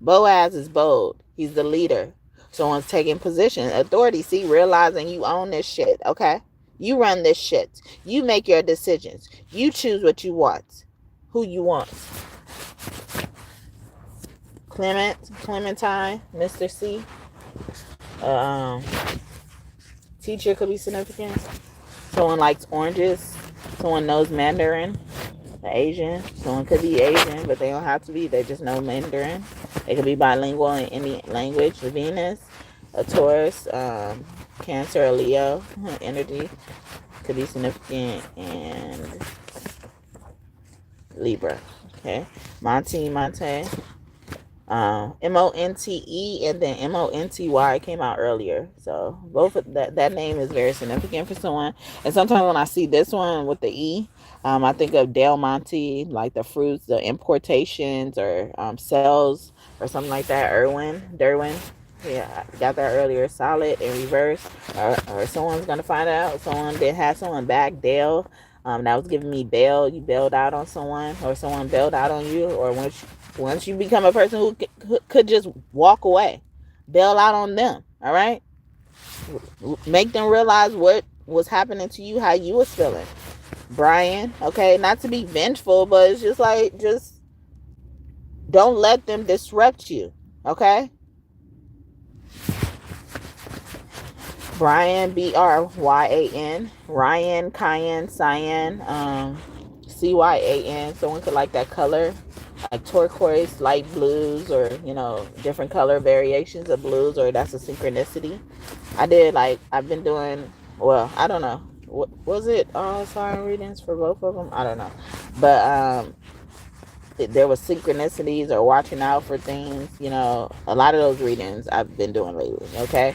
Boaz is bold. He's the leader. Someone's taking position, authority. See, realizing you own this shit, okay? You run this shit. You make your decisions. You choose what you want, who you want. Clementine, Mr. C. Teacher could be significant. Someone likes oranges. Someone knows Mandarin. Asian. Someone could be Asian, but they don't have to be. They just know Mandarin. They could be bilingual in any language. Venus, a Taurus, Cancer, a Leo. Energy could be significant, and Libra. Okay. Monte, Monte and then Monty came out earlier. So both of that name is very significant for someone. And sometimes when I see this one with the E, I think of Del Monte, like the fruits, the importations or sales or something like that. Derwin. Yeah, I got that earlier. Solid in reverse, or someone's gonna find out. Someone did have someone back. Dale, that was giving me bail. You bailed out on someone, or someone bailed out on you, or once you become a person who could just walk away, bail out on them. All right, make them realize what was happening to you, how you was feeling. Brian, okay, not to be vengeful, but it's just like, just don't let them disrupt you. Okay. Brian, Bryan, Ryan, Cayenne, Cyan, Cyan. Someone could like that color, like turquoise, light blues, or different color variations of blues, or that's a synchronicity. I've been doing, well, I don't know. What was it? Sign readings for both of them? I don't know. But there was synchronicities or watching out for things. A lot of those readings I've been doing lately. Okay.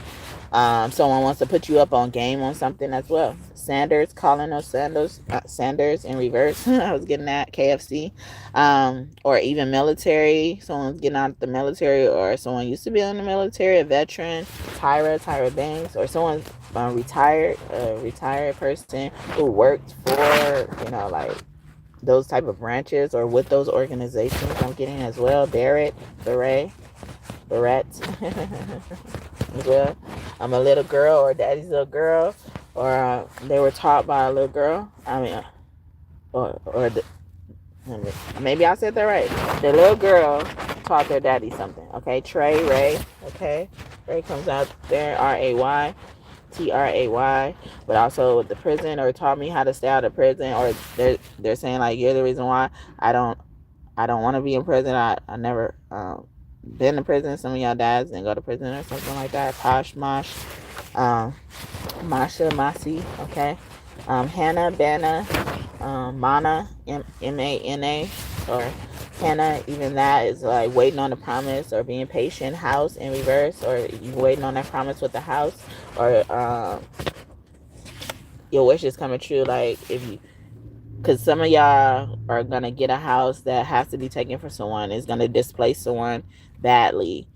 Someone wants to put you up on game on something as well. Sanders, Colin Sanders in reverse. I was getting that KFC, or even military. Someone's getting out of the military, or someone used to be in the military, a veteran. Tyra Banks, or someone's retired, a retired person who worked for like those type of branches or with those organizations. I'm getting as well. Barrett as well. I'm a little girl, or daddy's little girl, or they were taught by a little girl. Maybe I said that right. The little girl taught their daddy something. Okay, Ray. Okay, Ray comes out there. Ray. Tray, but also with the prison, or taught me how to stay out of prison, or they're saying like, you're the reason why I don't want to be in prison. I never been to prison. Some of y'all dads didn't go to prison or something like that. Posh Mosh, Masha Masi, okay, Hannah Bana, Mana, Mana, or Hannah, even that is like waiting on the promise or being patient. House in reverse, or you waiting on that promise with the house, or your wish is coming true. Like, because some of y'all are gonna get a house that has to be taken from someone. It's gonna displace someone badly,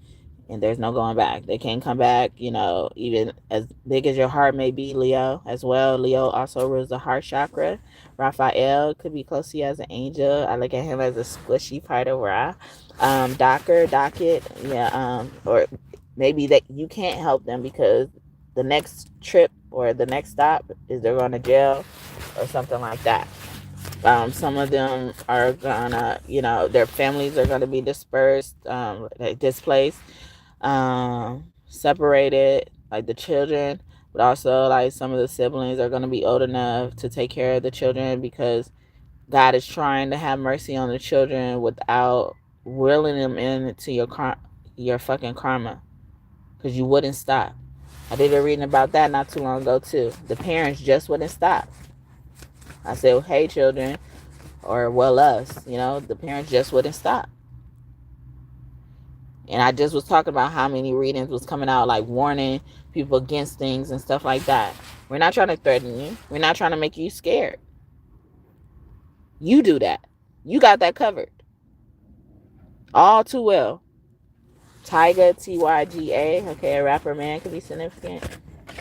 and there's no going back. They can't come back. Even as big as your heart may be, Leo as well. Leo also rules the heart chakra. Raphael could be close to you as an angel. I look at him as a squishy part of Ra. Docket, yeah. Or maybe that you can't help them because the next trip or the next stop is they're going to jail or something like that. Some of them are gonna, their families are gonna be dispersed, displaced, separated, like the children, but also like some of the siblings are gonna be old enough to take care of the children, because God is trying to have mercy on the children without reeling them into your fucking karma, because you wouldn't stop. I did a reading about that not too long ago too. The parents just wouldn't stop. I said, hey, children, or well, us, the parents just wouldn't stop. And I just was talking about how many readings was coming out, like warning people against things and stuff like that. We're not trying to threaten you. We're not trying to make you scared. You do that. You got that covered. All too well. Tyga, Tyga, okay, a rapper man could be significant.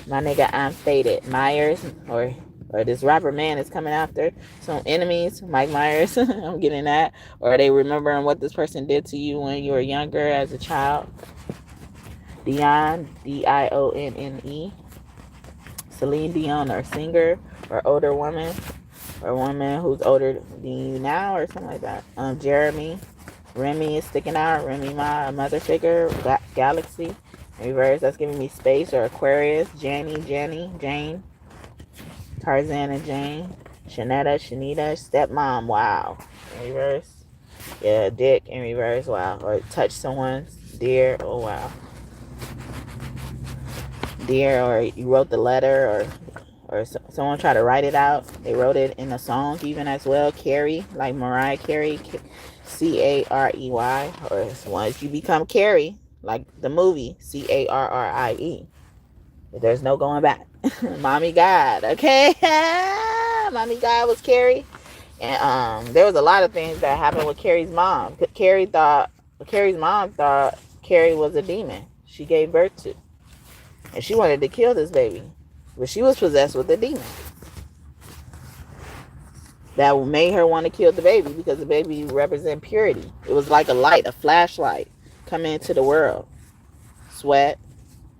My nigga, I'm faded. Myers, or this rapper man is coming after some enemies. Mike Myers, I'm getting that. Or are they remembering what this person did to you when you were younger as a child? Dion, Dionne. Celine Dion, or singer, or older woman, or woman who's older than you now, or something like that. Jeremy, Remy is sticking out. Remy Ma, a mother figure. Galaxy in reverse, that's giving me space. Or Aquarius, Jane, Tarzan and Jane, Shanita, stepmom, wow, in reverse. Yeah, dick in reverse, wow. Or touch someone's dear, oh wow. Dear, or you wrote the letter, or someone tried to write it out. They wrote it in a song even as well. Carrie, like Mariah Carey, Carey, or once you become Carrie, like the movie Carrie, there's no going back. Mommy God, okay? Mommy God was Carrie. And there was a lot of things that happened with Carrie's mom. Carrie's mom thought Carrie was a demon she gave birth to. And she wanted to kill this baby. But she was possessed with a demon. That made her want to kill the baby because the baby represents purity. It was like a light, a flashlight coming into the world. Sweat.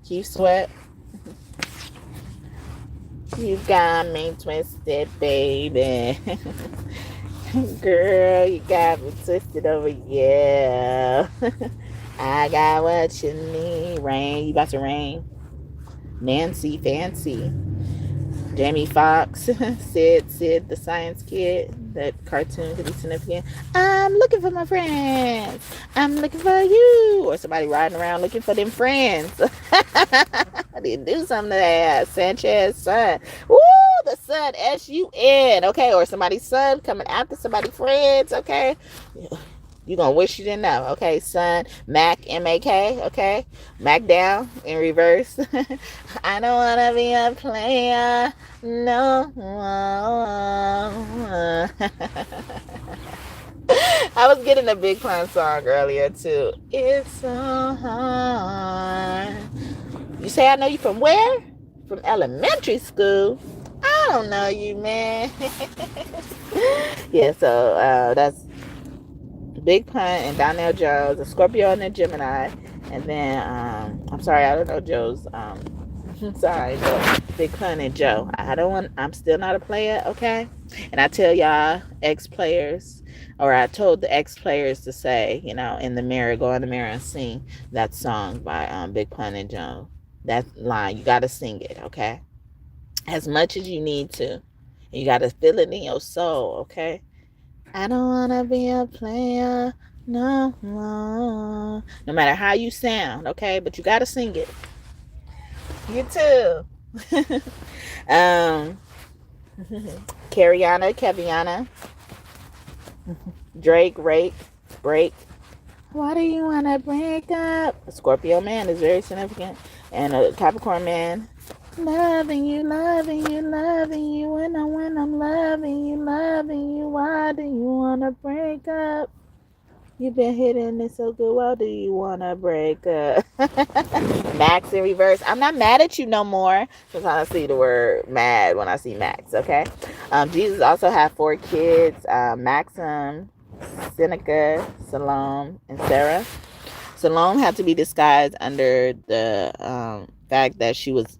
Keith Sweat. You got me twisted, baby. Girl, you got me twisted over, yeah. I got what you need. Rain, you about to rain. Nancy Fancy. Jamie Foxx. Sid the Science Kid. That cartoon could be significant. I'm looking for my friends. I'm looking for you. Or somebody riding around looking for them friends. I didn't do something to that. Sanchez son. Woo, the son, S-U-N. Okay, or somebody's son coming after somebody's friends. Okay. You're going to wish you didn't know. Okay, son. Mac, M-A-K. Okay. Mac down in reverse. I don't want to be a player. No. I was getting a Big Pun song earlier, too. It's so hard. You say I know you from where? From elementary school. I don't know you, man. Yeah, so that's Big Pun and Donnell Jones, a Scorpio and a Gemini. And then, I'm sorry, I don't know Joe's. Sorry, but Big Pun and Joe. I'm still not a player, okay? And I tell y'all ex-players, or I told the ex-players to say, in the mirror, go in the mirror and sing that song by Big Pun and Joe. That line, you got to sing it, okay? As much as you need to. You got to feel it in your soul, okay? I don't want to be a player no more. No matter how you sound, okay? But you got to sing it. You too. Keviana. Drake, break. Why do you want to break up? A Scorpio man is very significant. And a Capricorn man. Loving you. When I'm loving you. Why do you want to break up? You've been hitting it so good. Why do you want to break up? Max in reverse. I'm not mad at you no more. Sometimes I see the word mad when I see Max, okay? Jesus also had 4 kids. Maxim, Seneca, Salome, and Sarah. Salome had to be disguised under the fact that she was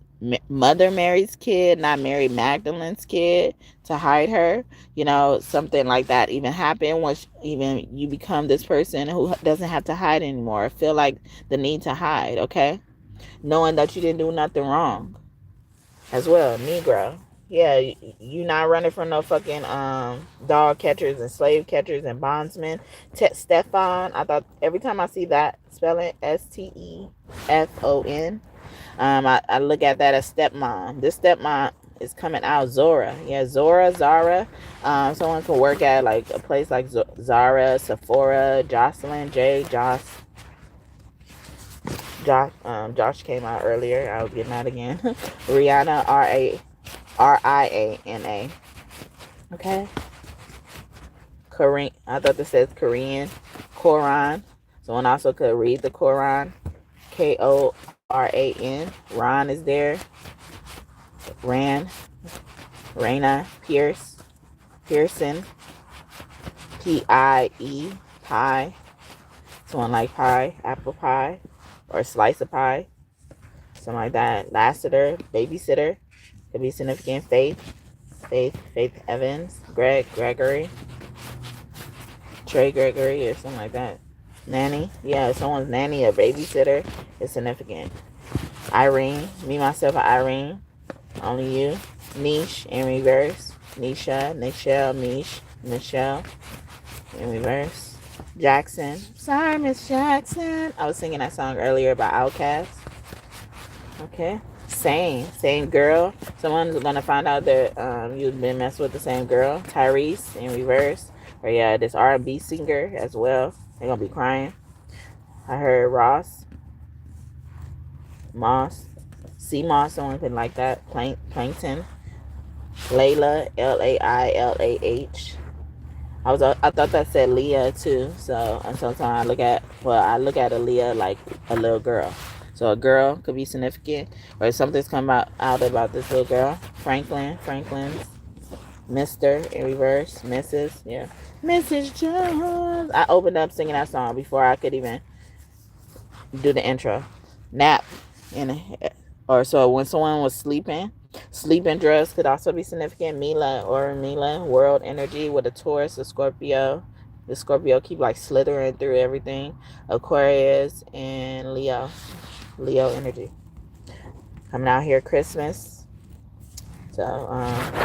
Mother Mary's kid, not Mary Magdalene's kid, to hide her. Something like that even happened once even you become this person who doesn't have to hide anymore. Feel like the need to hide, okay? Knowing that you didn't do nothing wrong as well. Negro. Yeah, you not running from no fucking dog catchers and slave catchers and bondsmen. Stefan, I thought every time I see that spelling Stefon, I look at that as stepmom. This stepmom is coming out. Zora. Yeah, Zara. Someone can work at like a place like Zara, Sephora, Jocelyn, Josh came out earlier. I was getting that again. Rihanna, Riana. Okay. Korean. I thought this says Korean. Quran. Someone also could read the Quran. Koran. Ron is there. Raina. Pearson. Pie. Pie. Someone like pie. Apple pie. Or a slice of pie. Something like that. Lassiter. Babysitter. Could be significant. Faith Evans. Gregory. Trey Gregory or something like that. Nanny. Yeah, someone's nanny or babysitter is significant. Irene. Me, myself, and Irene. Only you. Niche in reverse. Nisha. Nichelle. Michelle in reverse. Jackson. Sorry, Miss Jackson. I was singing that song earlier by Outkast. Okay. same girl. Someone's gonna find out that you've been messing with the same girl. Tyrese in reverse, or yeah, this R&B singer as well. They're gonna be crying. I heard Ross, Moss, C Moss, someone could like that. Plankton, Layla, Lailah. I thought that said Leah too. So and sometimes I look at Aaliyah like a little girl. So a girl could be significant, or something's come out about this little girl. Franklin's, Mr. in reverse, Mrs. Yeah, Mrs. Jones. I opened up singing that song before I could even do the intro. Nap, or so when someone was sleeping. Sleeping drugs could also be significant. Mila, world energy with a Taurus, a Scorpio. The Scorpio keep like slithering through everything. Aquarius and Leo energy. Coming out here Christmas. So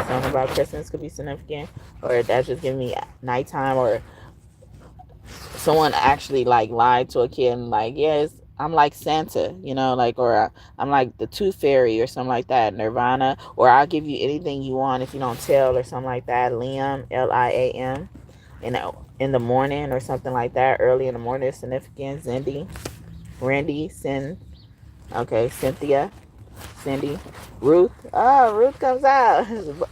something about Christmas could be significant, or that's just giving me nighttime, or someone actually like lied to a kid and like, yes, I'm like Santa, like, or I'm like the Tooth Fairy or something like that. Nirvana, or I'll give you anything you want if you don't tell, or something like that. Liam, Liam, in the morning or something like that. Early in the morning is significant. Randy, Cynthia, Cindy, Ruth. Oh, Ruth comes out.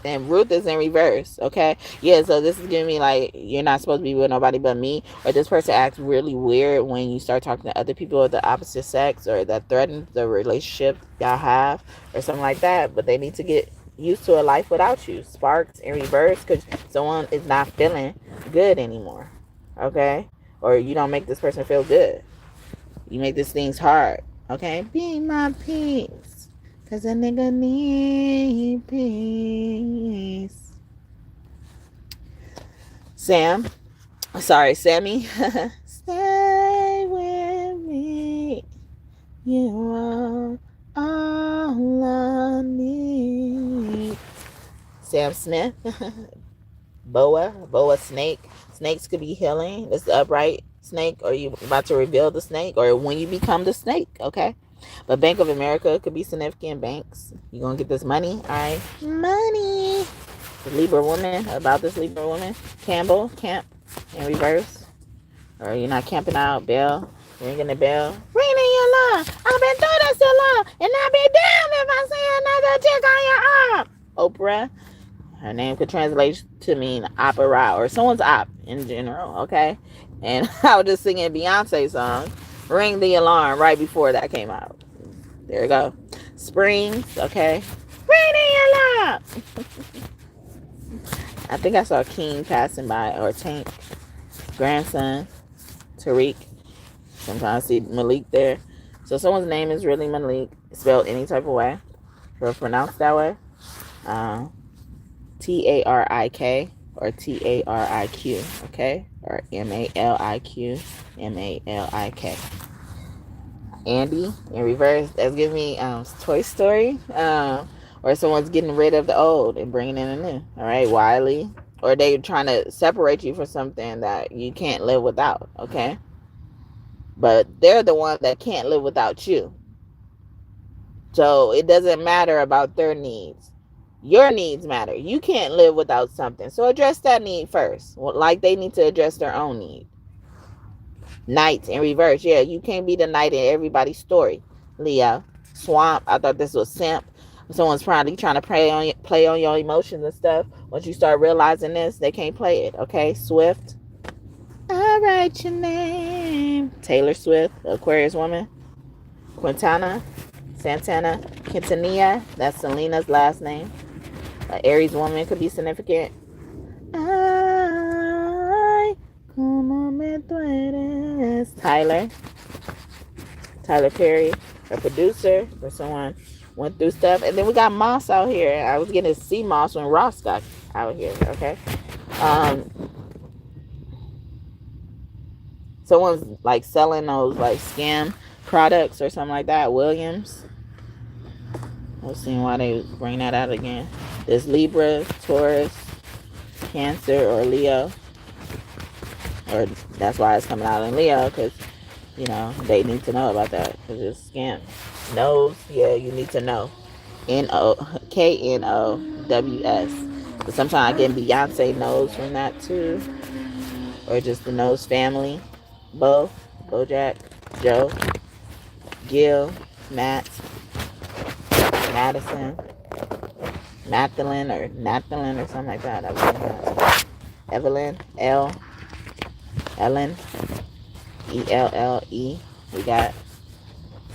And Ruth is in reverse. Okay. Yeah, so this is giving me like, you're not supposed to be with nobody but me. Or this person acts really weird when you start talking to other people of the opposite sex, or that threatens the relationship y'all have, or something like that. But they need to get used to a life without you. Sparks in reverse, because someone is not feeling good anymore. Okay. Or you don't make this person feel good. You make these things hard. Okay. Be my peace. Cause a nigga need peace. Sammy. Stay with me. You are all I need. Sam Smith. Boa snake. Snakes could be healing. This is the upright snake, or you about to reveal the snake, or when you become the snake. Okay. But Bank of America could be significant. Banks, you gonna get this money. All right, money. The Libra woman, about this Libra woman. Campbell, camp in reverse, or you're not camping out. Bell, ringing the bell. Ringing your alarm. I've been doing this so long, and I'll be damned if I see another chick on your arm. Oprah, her name could translate to mean opera, or someone's op in general. Okay, and I was just singing a Beyonce song. Ring the alarm right before that came out. There we go. Springs, okay. Ring the alarm. I think I saw King passing by, or Tank. Grandson, Tariq. Sometimes I see Malik there. So someone's name is really Malik, spelled any type of way, or pronounced that way. Tarik or Tarik, okay? Or Malik. Andy in reverse, that's giving me Toy Story, or someone's getting rid of the old and bringing in a new. All right, Wiley, or they're trying to separate you from something that you can't live without. Okay, but they're the one that can't live without you, so it doesn't matter about their needs. Your needs matter. You can't live without something, so address that need first. Like they need to address their own need. Knight in reverse. Yeah, you can't be the knight in everybody's story. Leo. Swamp. I thought this was simp. Someone's probably trying to play on your emotions and stuff. Once you start realizing this, they can't play it. Okay. Swift. I'll write your name. Taylor Swift. Aquarius woman. Quintana. Santana. Quintanilla. That's Selena's last name. Aries woman could be significant. Tyler Perry, a producer, for someone went through stuff. And then we got Moss out here. I was getting to see Moss when Ross got out here. Okay. Someone's like selling those like scam products or something like that. Williams. I was seeing why they bring that out again. There's Libra, Taurus, Cancer, or Leo. Or that's why it's coming out in Leo, because, they need to know about that, because it's scam. Nose, yeah, you need to know. Knows. But sometimes I get Beyonce knows from that too. Or just the Knows family. Bojack, Joe, Gil, Matt, Madison, Nathalyn or something like that. I was Evelyn, Ellen, ELLE. We got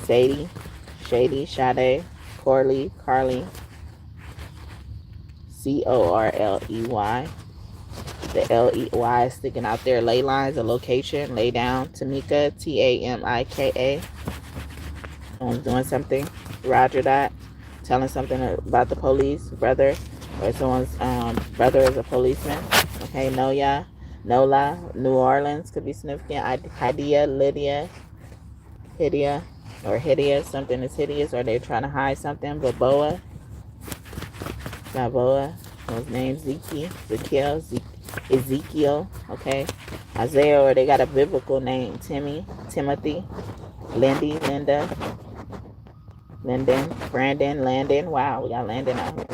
Sadie, Shady, Sade, Corley, Carly, CORLEY. The LEY is sticking out there. Ley lines, a location. Lay down. Tamika, TAMIKA. Someone's doing something. Roger that. Telling something about the police. Brother. Or someone's brother is a policeman. Okay, Nola. New Orleans could be significant. Hydia, Lydia, Hydia, or hideous. Something is hideous, or they're trying to hide something. Balboa. His name's Ezekiel, okay. Isaiah, or they got a biblical name. Timothy, Lindy, Linda, Lyndon, Brandon, Landon. Wow, we got Landon out here.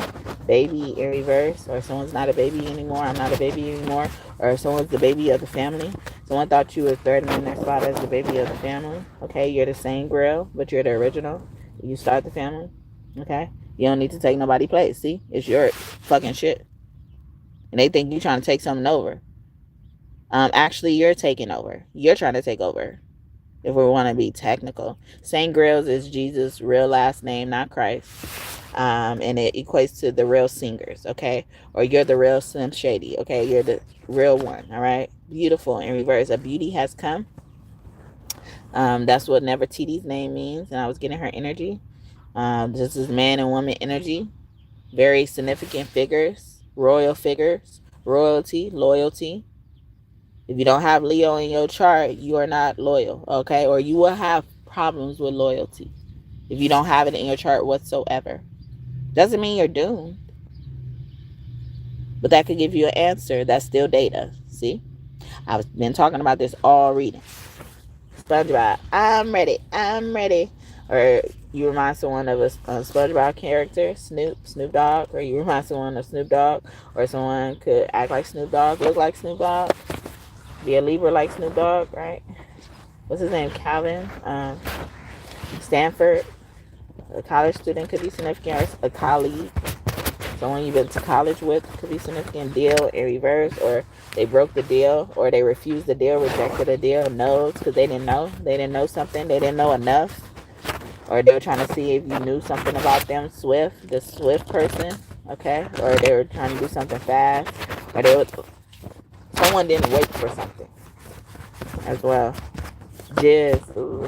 Baby in reverse, or someone's not a baby anymore. I'm not a baby anymore, or someone's the baby of the family. Someone thought you were threatening their spot as the baby of the family. Okay, you're the same grill, but you're the original. You start the family. Okay, you don't need to take nobody's place. See, it's your fucking shit. And they think you're trying to take something over. Actually, you're taking over. You're trying to take over. If we want to be technical. Saint Grills is Jesus' real last name, not Christ. And it equates to the real singers, okay? Or you're the real Slim Shady, okay? You're the real one, all right? Beautiful in reverse. A beauty has come. That's what Nefertiti's name means. And I was getting her energy. This is man and woman energy. Very significant figures. Royal figures, royalty, loyalty. If you don't have Leo in your chart, you are not loyal, okay? Or you will have problems with loyalty if you don't have it in your chart whatsoever. Doesn't mean you're doomed, but that could give you an answer. That's still data. See, I've been talking about this all reading. SpongeBob, I'm ready. Or you remind someone of a SpongeBob character, Snoop Dogg, or you remind someone of Snoop Dogg, or someone could act like Snoop Dogg, look like Snoop Dogg, be a Libra like Snoop Dogg, right? What's his name? Calvin, Stanford, a college student could be significant, or a colleague, someone you've been to college with could be significant. Deal in reverse, or they broke the deal, or they refused the deal, rejected the deal, no's because they didn't know something, they didn't know enough. Or they were trying to see if you knew something about them. The Swift person, okay? Or they were trying to do something fast. Or someone didn't wait for something as well. Jizz.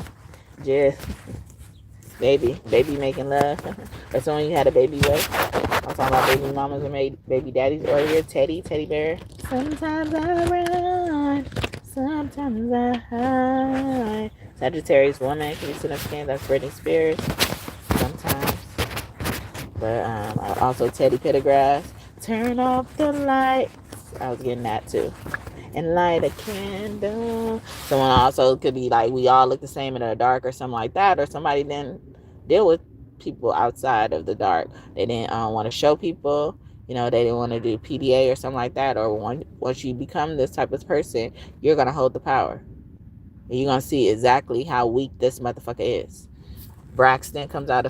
Baby making love. Or someone you had a baby with. I'm talking about baby mamas and baby daddies earlier. Teddy bear. Sometimes I run, sometimes I hide. Sagittarius woman can be significant. That's Britney Spears sometimes. But also Teddy Pendergrass. Turn off the lights. I was getting that too. And light a candle. Someone also could be like, we all look the same in the dark or something like that. Or somebody didn't deal with people outside of the dark. They didn't want to show people. They didn't want to do PDA or something like that. Or once you become this type of person, you're going to hold the power. And you're going to see exactly how weak this motherfucker is. Braxton comes out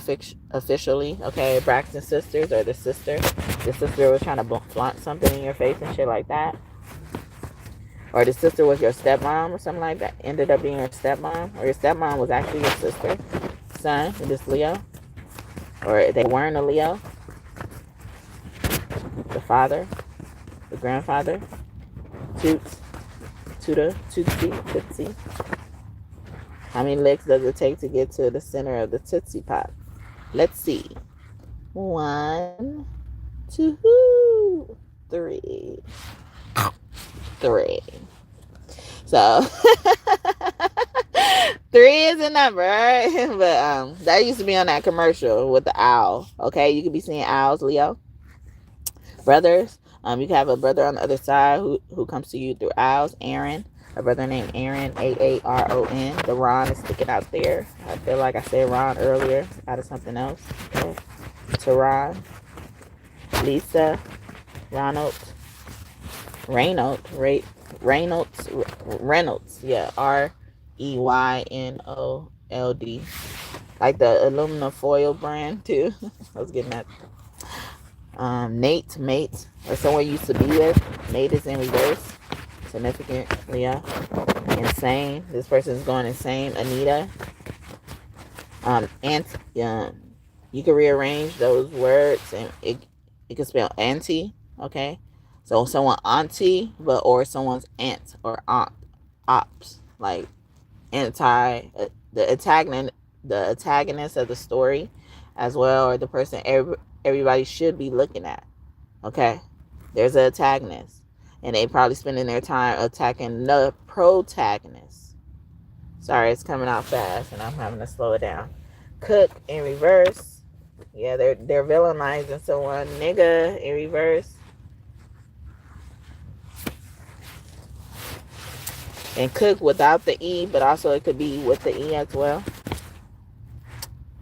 officially. Okay, Braxton sisters, or the sister. The sister was trying to flaunt something in your face and shit like that. Or the sister was your stepmom or something like that. Ended up being your stepmom. Or your stepmom was actually your sister. Son, this Leo. Or they weren't a Leo. The father. The grandfather. Tootsie. How many licks does it take to get to the center of the Tootsie Pop? Let's see. 1, 2, 3. 3. So 3 is a number, right? But that used to be on that commercial with the owl. Okay, you could be seeing owls, Leo. Brothers. You can have a brother on the other side who comes to you through owls. Aaron. A brother named Aaron, Aaron. The Ron is sticking out there. I feel like I said Ron earlier out of something else. Okay. Tehran, Lisa, Ronald, Reynolds, yeah, Reynold, like the aluminum foil brand too. I was getting that. Nate, mate, or someone you used to be with. Nate is in reverse. Significant, Leah. Insane. This person is going insane. Anita. You can rearrange those words and it can spell auntie. Okay, so someone auntie, or someone's aunt or aunt, ops, like anti the antagonist of the story, as well, or the person everybody should be looking at. Okay, there's an antagonist, and they probably spending their time attacking the protagonist. Sorry, it's coming out fast, and I'm having to slow it down. Cook in reverse. Yeah, they're villainizing someone. Nigga in reverse. And cook without the E, but also it could be with the E as well.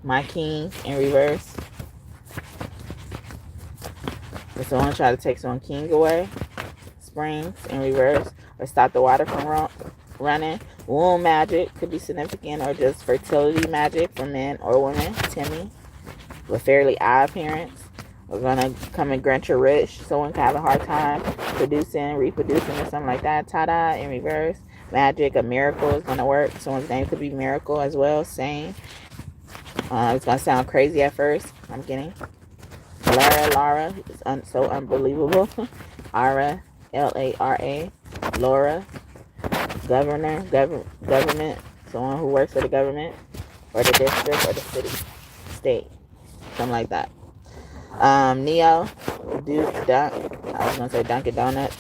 My king in reverse. If someone try to take someone king away. Springs in reverse. Or stop the water from running. Womb magic could be significant, or just fertility magic for men or women. Timmy, with fairly eye appearance. We're gonna come and grant your rich. Someone can have a hard time producing, reproducing, or something like that. Ta-da in reverse. Magic, a miracle is gonna work. Someone's name could be Miracle as well. Same. It's gonna sound crazy at first. I'm kidding. Lara is so unbelievable. Ara, Lara. Laura. Governor, government, someone who works for the government, or the district, or the city, state, something like that. Neo, I was gonna say Dunkin' Donuts.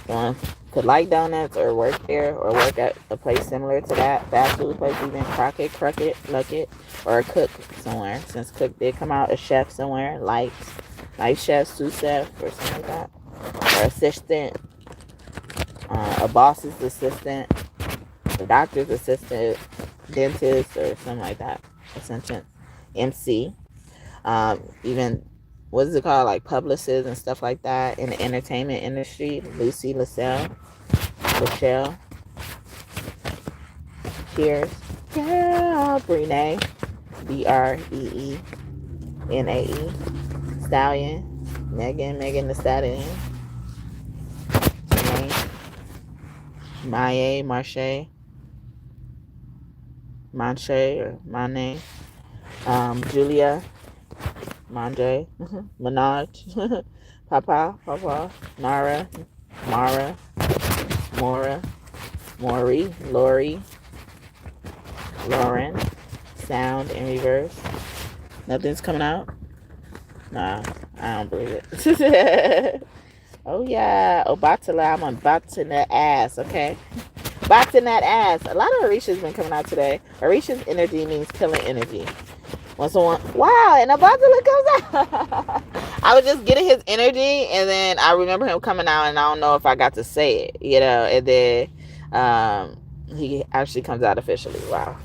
Someone could like donuts, or work there, or work at a place similar to that. Fast food place, even Crockett, Luckett, or a cook somewhere. Since cook did come out, a chef somewhere, light chef, sous chef, or something like that, or assistant. A boss's assistant, a doctor's assistant, dentist, or something like that. Assistant, MC, even what is it called, like publicists and stuff like that in the entertainment industry. Lucy, Lachelle, Cheers, yeah, Brene, Breeene, Stallion, Megan the Stallion. Manche, or Mane, Julia, Manje, Minaj, Papa, Nara, Mara, Mora, Maury, Lori, Lauren, sound in reverse. Nothing's coming out? Nah, I don't believe it. Oh yeah, Obatala, I'm on boxing that ass, okay? Boxing that ass. A lot of Orisha's been coming out today. Orisha's energy means killing energy. When someone, wow, and Obatala comes out. I was just getting his energy, and then I remember him coming out, and I don't know if I got to say it, and then he actually comes out officially. Wow.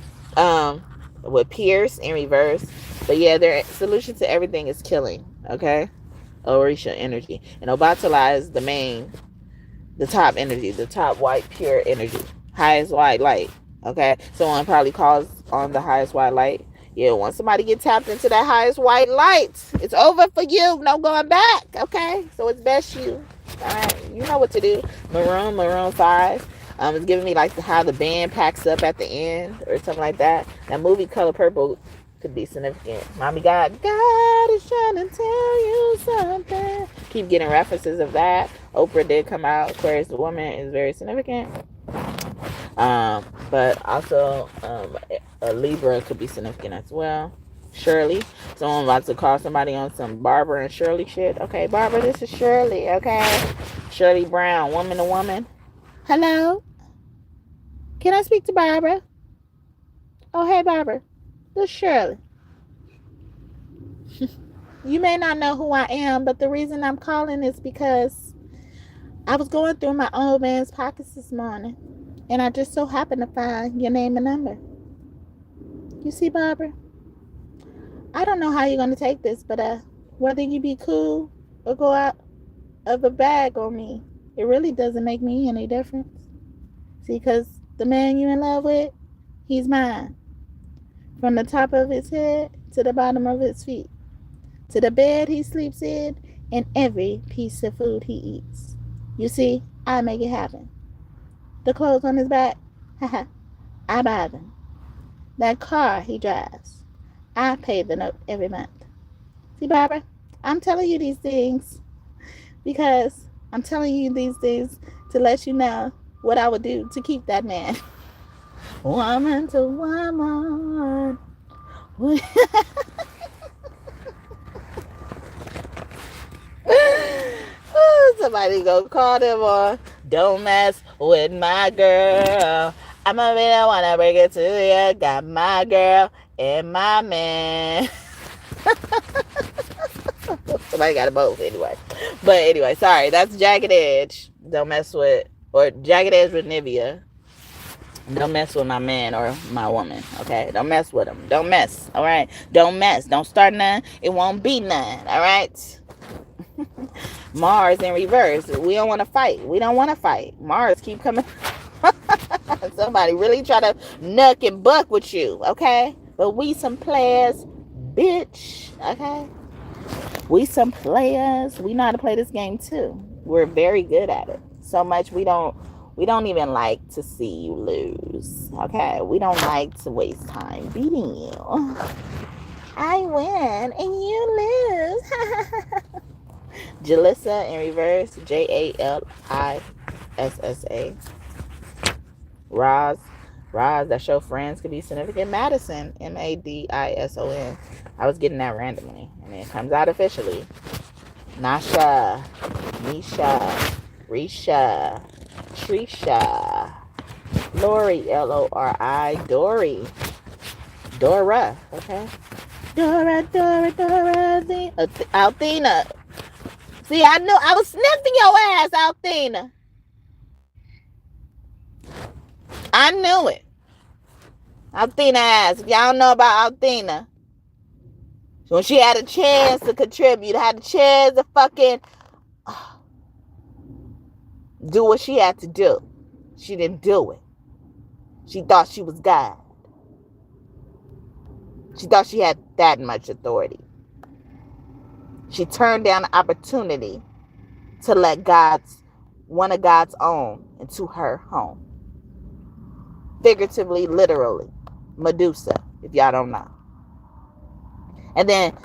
With Pierce in reverse. But yeah, their solution to everything is killing, okay? Orisha energy. And Obatala is the top energy, the top white pure energy, highest white light. Okay, someone probably calls on the highest white light. Yeah, once somebody get tapped into that highest white light, it's over for you. No going back. Okay, so it's best you. All right, you know what to do. Maroon 5. It's giving me like how the band packs up at the end or something like that. That movie Color Purple could be significant. Mommy God is trying to tell you something. Keep getting references of that. Oprah did come out. Aquarius the woman is very significant. But also a Libra could be significant as well. Shirley, someone about to call somebody on some Barbara and Shirley shit. Okay, Barbara, this is Shirley. Okay, Shirley Brown, woman to woman. Hello, can I speak to Barbara? Oh, hey, Barbara. This is Shirley. You may not know who I am, but the reason I'm calling is because I was going through my old man's pockets this morning, and I just so happened to find your name and number. You see, Barbara? I don't know how you're gonna take this, but whether you be cool or go out of a bag on me, it really doesn't make me any difference. See, because the man you in love with, he's mine. From the top of his head to the bottom of his feet, to the bed he sleeps in, and every piece of food he eats. You see, I make it happen. The clothes on his back, haha, I buy them. That car he drives, I pay the note every month. See, Barbara, I'm telling you these things because I'm telling you these things to let you know what I would do to keep that man. Woman to woman. Somebody go call them on. Don't mess with my girl. I'ma be the one to bring it to you. Got my girl and my man. Somebody got a both anyway. But anyway, sorry. That's Jagged Edge. Don't mess with, or Jagged Edge with Nivea. Don't mess with my man or my woman, okay? Don't mess with them. Don't mess, all right? Don't mess. Don't start none. It won't be none, all right? Mars in reverse. We don't want to fight. We don't want to fight. Mars keep coming. Somebody really try to nuck and buck with you, okay? But we some players, bitch, okay? We some players. We know how to play this game too. We're very good at it. So much we don't even like to see you lose. Okay? We don't like to waste time beating you. I win and you lose. Jalissa in reverse. Jalissa. Roz, that's your friends could be significant. Madison, Madison. I was getting that randomly. And it comes out officially. Nasha, Nisha, Risha, Trisha, Lori, Lori, Dory, Dora, okay? Dora, Althena. See, I knew I was sniffing your ass, Althena. I knew it. Althena ass. If y'all know about Althena. When she had a chance to contribute, had a chance to fucking do what she had to do. She didn't do it. She thought she was God. She thought she had that much authority. She turned down the opportunity to let one of God's own into her home. Figuratively, literally. Medusa, if y'all don't know. And then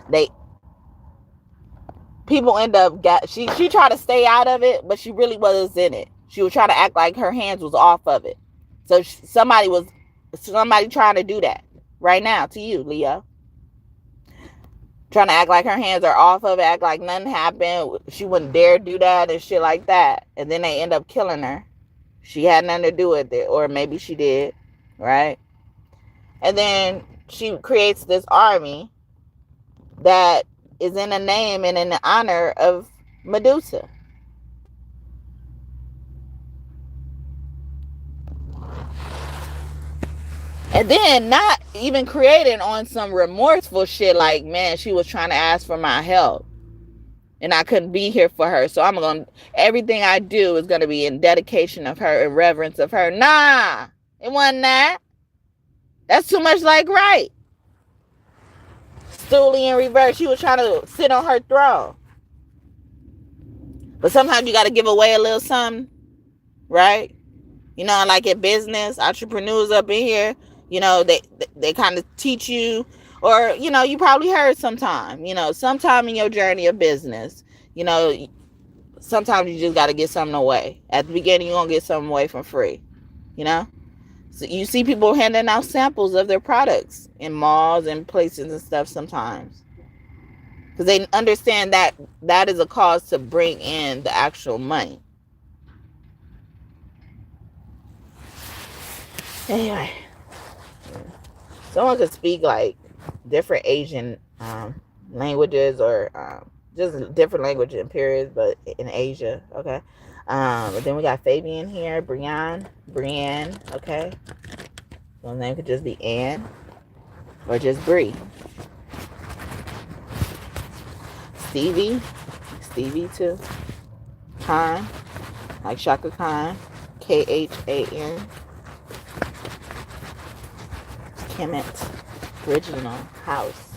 people end up she tried to stay out of it, but she really was in it. She would try to act like her hands was off of it. So somebody trying to do that right now to you, Leo. Trying to act like her hands are off of it, act like nothing happened. She wouldn't dare do that and shit like that. And then they end up killing her. She had nothing to do with it, or maybe she did, right? And then she creates this army that is in the name and in the honor of Medusa. And then not even creating on some remorseful shit like, man, she was trying to ask for my help and I couldn't be here for her. So everything I do is going to be in dedication of her, in reverence of her. Nah, it wasn't that. That's too much like right. Stooley in reverse. She was trying to sit on her throne. But sometimes you got to give away a little something, right? You know, like in business, entrepreneurs up in here, you know, they kind of teach you, or, you know, you probably heard sometime in your journey of business, you know, sometimes you just got to get something away. At the beginning, you're going to get something away for free, you know? So you see people handing out samples of their products in malls and places and stuff sometimes. Because they understand that is a cause to bring in the actual money. Anyway, someone could speak like different Asian languages, or just different language in periods, but in Asia, okay? But then we got Fabian here, Brienne, okay? So name could just be Ann or just Bree. Stevie too. Khan, like Shaka Khan. Khan. Kemet, original house.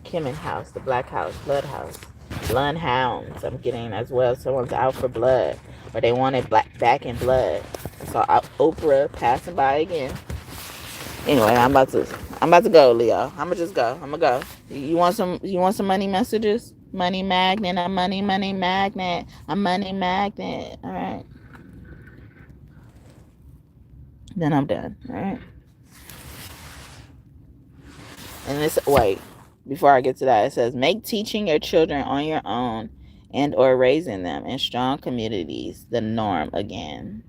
Kemet house, the black house, blood house. Bloodhounds, I'm getting as well. Someone's out for blood, or they want it back in blood. I saw Oprah passing by again. Anyway, I'm about to go, Leo. I'm gonna just go. I'm gonna go. You want some money messages? Money magnet. A money magnet. A money magnet. All right. Then I'm done. All right. And this, wait, before I get to that, it says, make teaching your children on your own and or raising them in strong communities the norm again.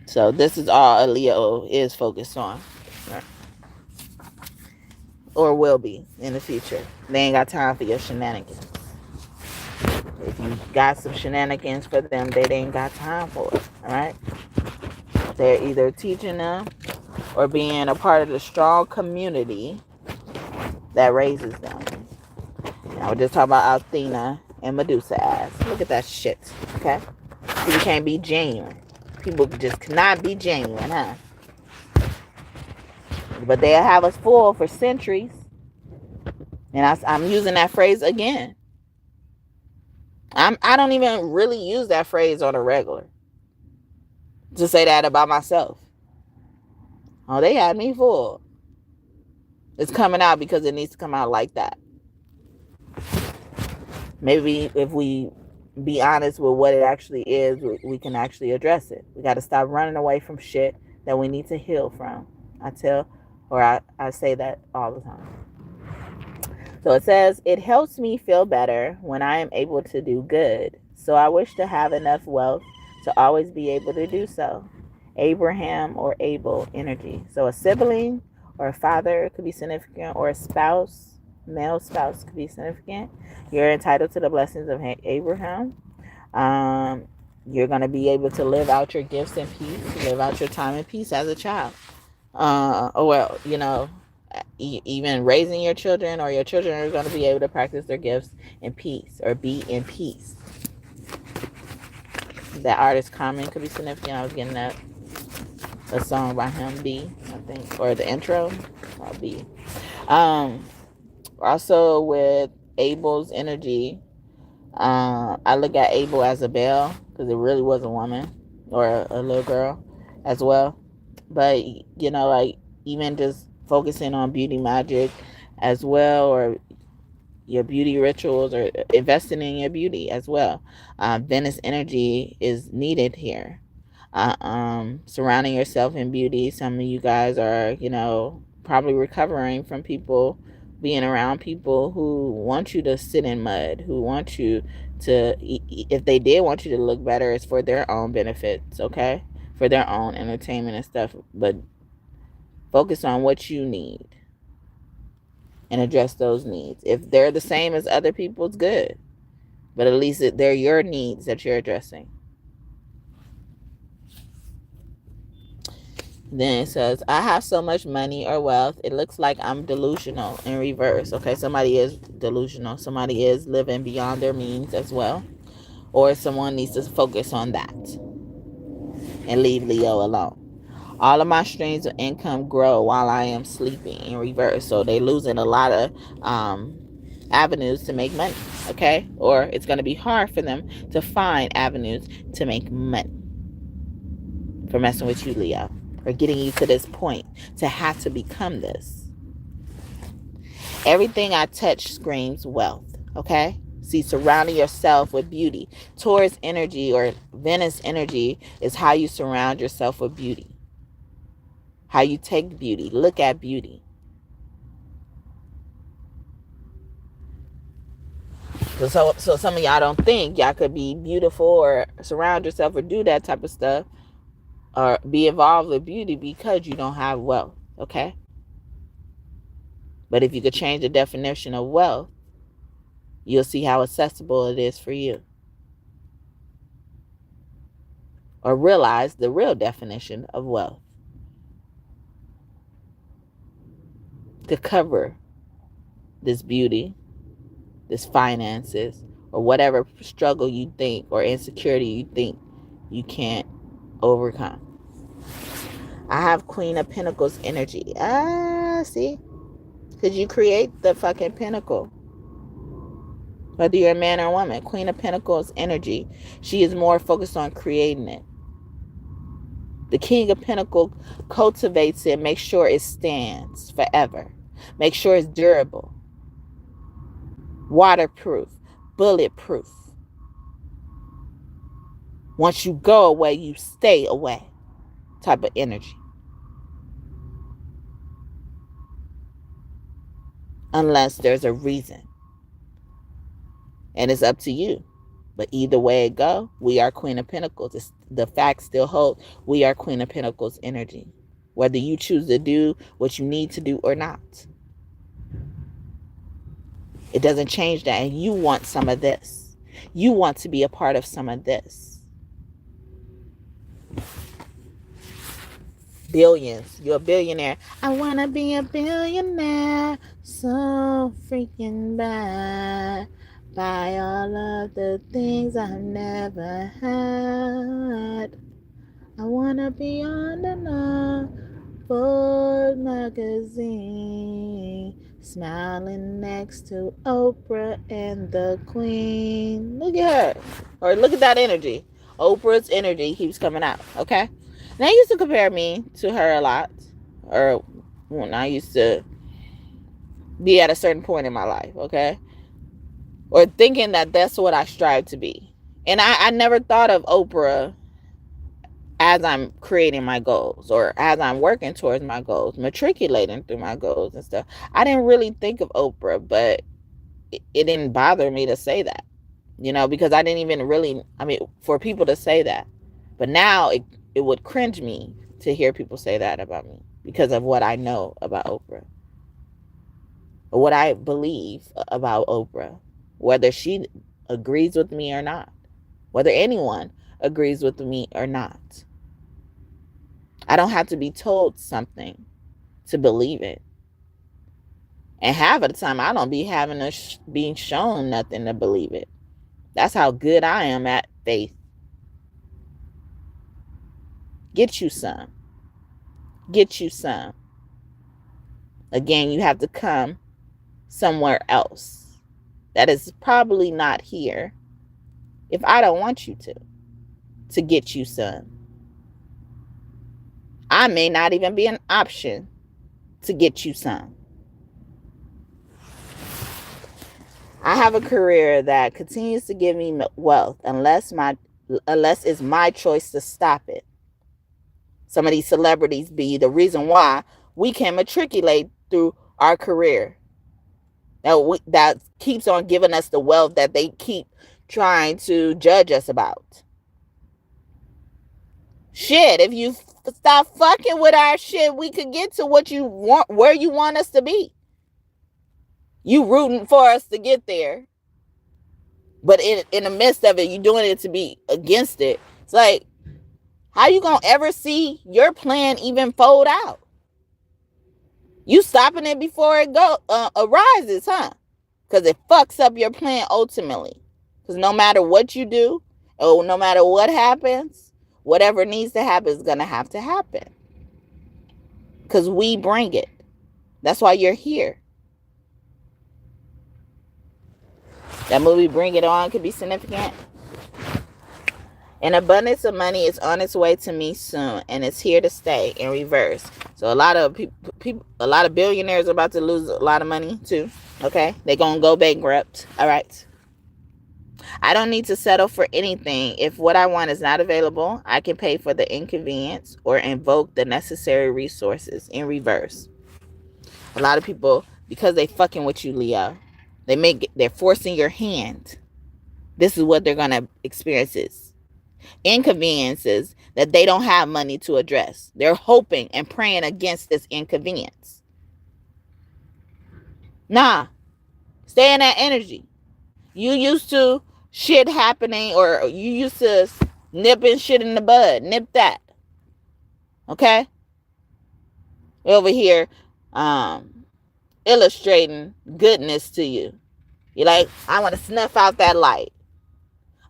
So this is all a Leo is focused on, right? Or will be in the future. They ain't got time for your shenanigans. If you got some shenanigans for them, they ain't got time for it, all right? They're either teaching them or being a part of the strong community that raises them. Now we're just talking about Athena and Medusa ass. Look at that shit, okay? People can't be genuine. People just cannot be genuine, huh? But they'll have us fooled for centuries. And I'm using that phrase again. I don't even really use that phrase on a regular. To say that about myself. Oh, they had me fooled. It's coming out because it needs to come out like that. Maybe if we be honest with what it actually is, we can actually address it. We got to stop running away from shit that we need to heal from. I say that all the time. So it says, it helps me feel better when I am able to do good. So I wish to have enough wealth to always be able to do so. Abraham or Abel energy. So a sibling or a father could be significant, or a spouse, male spouse could be significant. You're entitled to the blessings of Abraham. You're going to be able to live out your gifts in peace, live out your time in peace as a child. Even raising your children, or your children are going to be able to practice their gifts in peace or be in peace. That artist Common could be significant. I was getting a song by him, B, I think, or the intro called B. Also with Abel's energy, I look at Abel as a Belle because it really was a woman or a little girl as well. But like even just focusing on beauty magic as well, or your beauty rituals, or investing in your beauty as well. Venus energy is needed here. Surrounding yourself in beauty. Some of you guys are, probably recovering from people, being around people who want you to sit in mud, who want you to, if they did want you to look better, it's for their own benefits, okay? For their own entertainment and stuff. But focus on what you need and address those needs. If they're the same as other people's, good. But at least they're your needs that you're addressing. Then it says, I have so much money or wealth, it looks like I'm delusional in reverse. Okay, somebody is delusional. Somebody is living beyond their means as well. Or someone needs to focus on that and leave Leo alone. All of my streams of income grow while I am sleeping in reverse. So they losing a lot of avenues to make money, okay? Or it's going to be hard for them to find avenues to make money for messing with you, Leo, or getting you to this point to have to become this. Everything I touch screams wealth, okay? See, surrounding yourself with beauty. Taurus energy or Venus energy is how you surround yourself with beauty. How you take beauty, look at beauty. So some of y'all don't think y'all could be beautiful or surround yourself or do that type of stuff or be involved with beauty because you don't have wealth, okay? But if you could change the definition of wealth, you'll see how accessible it is for you. Or realize the real definition of wealth. To cover this beauty, this finances, or whatever struggle you think or insecurity you think you can't overcome. I have Queen of Pentacles energy. See? Because you create the fucking pinnacle. Whether you're a man or a woman. Queen of Pentacles energy. She is more focused on creating it. The King of Pentacles cultivates it, makes sure it stands forever. Make sure it's durable. Waterproof. Bulletproof. Once you go away, you stay away. Type of energy. Unless there's a reason. And it's up to you. But either way it go, we are Queen of Pentacles. The facts still hold. We are Queen of Pentacles energy. Whether you choose to do what you need to do or not. It doesn't change that. And you want some of this. You want to be a part of some of this. Billions. You're a billionaire. I want to be a billionaire. So freaking bad. Buy all of the things I've never had. I want to be on the Forbes magazine. Smiling next to Oprah and the Queen. Look at her. Or look at that energy. Oprah's energy keeps coming out. Okay? And I used to compare me to her a lot. Or when I used to be at a certain point in my life. Okay? Or thinking that that's what I strive to be. And I never thought of Oprah as I'm creating my goals or as I'm working towards my goals, matriculating through my goals and stuff. I didn't really think of Oprah, but it didn't bother me to say that, because I didn't even really, for people to say that. But now it would cringe me to hear people say that about me because of what I know about Oprah or what I believe about Oprah, whether she agrees with me or not, whether anyone agrees with me or not. I don't have to be told something to believe it. And half of the time, I don't be being shown nothing to believe it. That's how good I am at faith. Get you some. Get you some. Again, you have to come somewhere else. That is probably not here. If I don't want you to get you some. I may not even be an option to get you some. I have a career that continues to give me wealth unless it's my choice to stop it. Some of these celebrities be the reason why we can matriculate through our career. That keeps on giving us the wealth that they keep trying to judge us about. Shit, if you stop fucking with our shit, we could get to what you want, where you want us to be. You rooting for us to get there. But in the midst of it, you doing it to be against it. It's like, how you gonna ever see your plan even fold out? You stopping it before it arises, huh? Because it fucks up your plan ultimately. Because no matter what you do, or no matter what happens, whatever needs to happen is going to happen. Because we bring it. That's why you're here. That movie, Bring It On, could be significant. An abundance of money is on its way to me soon, and it's here to stay in reverse. So a lot of people, a lot of billionaires are about to lose a lot of money too. Okay, they're gonna go bankrupt. All right. I don't need to settle for anything. If what I want is not available, I can pay for the inconvenience or invoke the necessary resources in reverse. A lot of people, because they fucking with you, Leo, they're forcing your hand. This is what they're gonna experience. Inconveniences that they don't have money to address. They're hoping and praying against this inconvenience. Nah, stay in that energy. You used to shit happening, or you used to nipping shit in the bud. Nip that. Okay? Over here, illustrating goodness to you. You're like, I want to snuff out that light.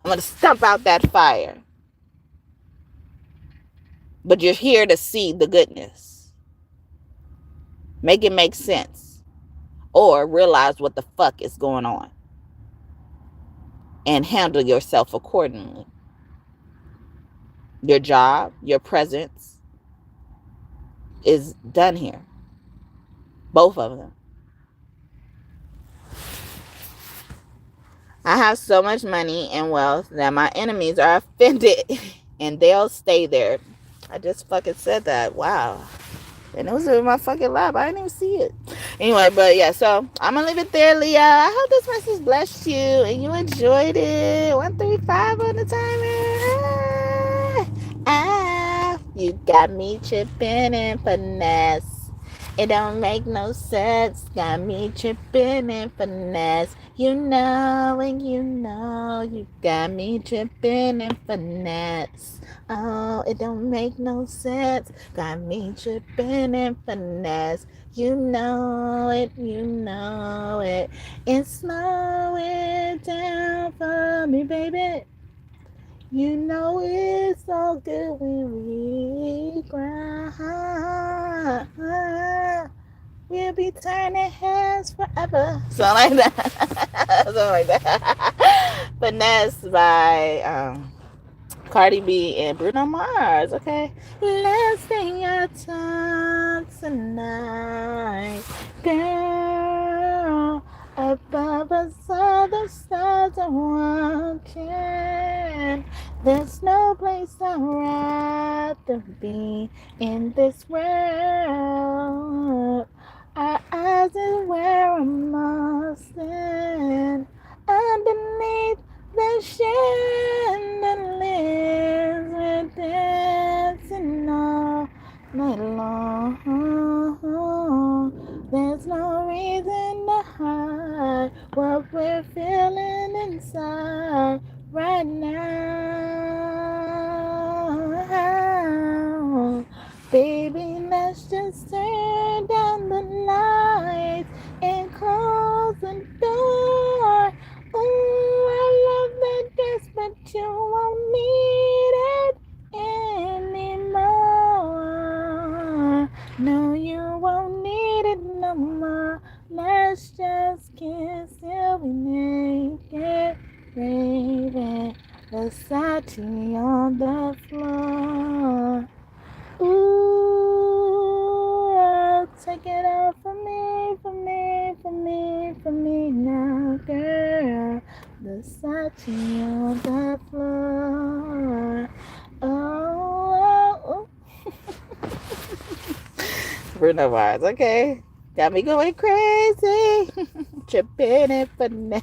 I want to stomp out that fire. But you're here to see the goodness. Make it make sense. Or realize what the fuck is going on. And handle yourself accordingly. Your job, your presence is done here. Both of them. I have so much money and wealth that my enemies are offended and they'll stay there. I just fucking said that. Wow. And it was in my fucking lap. I didn't even see it. Anyway, but yeah, so I'm going to leave it there, Leah. I hope this message blessed you and you enjoyed it. 135 on the timer. You got me tripping and finesse. It don't make no sense. Got me tripping and finesse. You know and you know. You got me tripping and finesse. Oh, it don't make no sense. Got me tripping and finesse. You know it, you know it. And slow it down for me, baby. You know it's all good when we cry. We'll be turning heads forever. Something like that. Something like that. Finesse by Cardi B and Bruno Mars. Okay. Let's sing our time tonight. Girl, above us all the stars are watching. There's no place I'd rather be in this world. Our eyes is where I'm lost in. Underneath the chandeliers, we're dancing all night long. There's no reason to hide what we're feeling inside right now. Baby, let's just turn down the lights and close the door. Ooh, I love that dress, but you won't need it anymore. No, you won't need it no more. Let's just kiss till we naked, baby. Versace on the floor. Ooh, take it out for me, for me, for me, for me now, girl. Versace on the floor. Oh, Bruno Mars, okay. Got me going crazy. Tripping and finesse.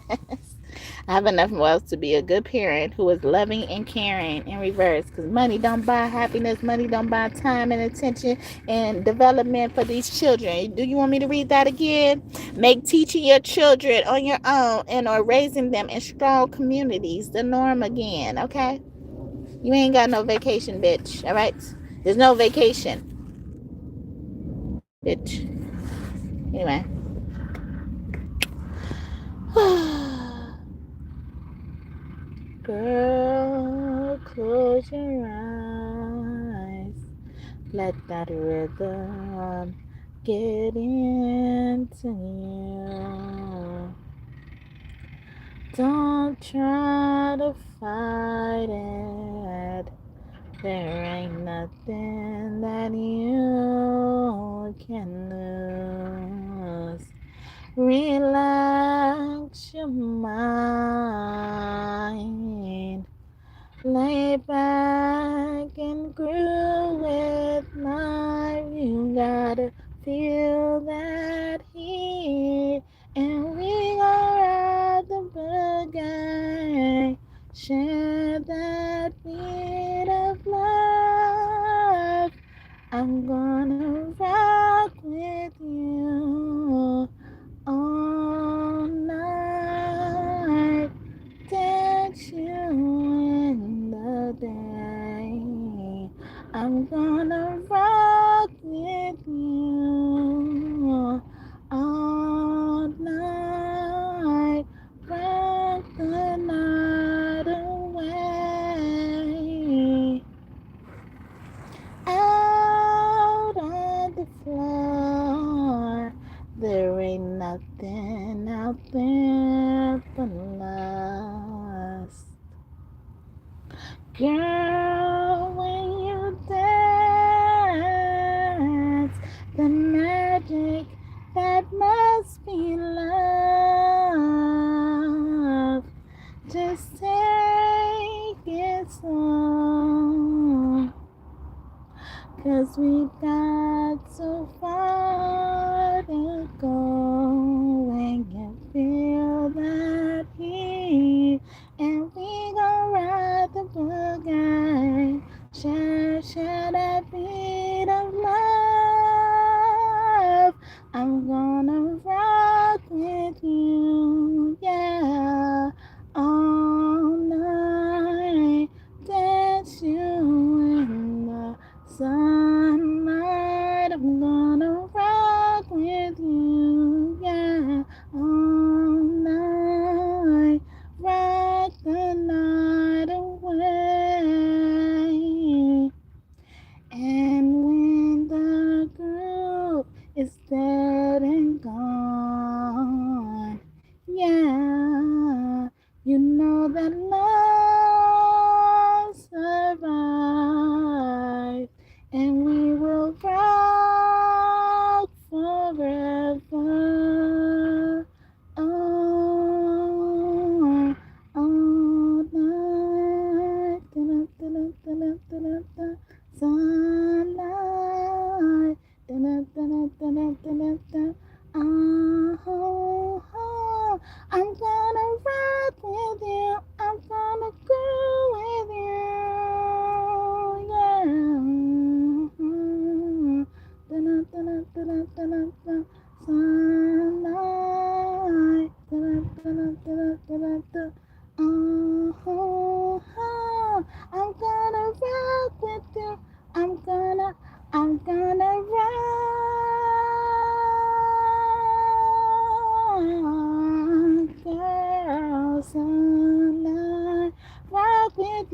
I have enough wealth to be a good parent who is loving and caring in reverse. Because money don't buy happiness. Money don't buy time and attention and development for these children. Do you want me to read that again? Make teaching your children on your own and or raising them in strong communities the norm again, okay? You ain't got no vacation, bitch, all right? There's no vacation, bitch. Anyway. Girl, close your eyes. Let that rhythm get into you. Don't try to fight it. There ain't nothing that you can lose. Relax your mind. Lay back and groove with life. You gotta feel that heat. And we gonna ride the boogie. Share that beat of love. I'm gonna rock with you all night. Dance you in the day. I'm gonna rock with you all night. Girl, when you dance, the magic that must be love. Just take it slow, 'cause we've got so far to go. When you feel that heat, and we gon' ride the boogie, share that beat of love. I'm gonna rock with you, yeah, all night. Dance you in the sunlight. I'm gonna rock with you, yeah, all night. Rock the night away. And when the groove is dead and gone, yeah, you know that love survives, and we will rock forever. Oh, all night. Da-da-da-da-da-da-da-da. Sunlight. Da-da-da-da-da-da-da-da. Oh, oh, I'm gonna rock with you. I'm gonna go with you. Yeah. Da-da-da-da-da-da-da. Sunlight. Da-da-da-da-da-da-da. Oh, oh, oh, I'm gonna rock with you. I'm gonna rock, girl, sunlight. Rock with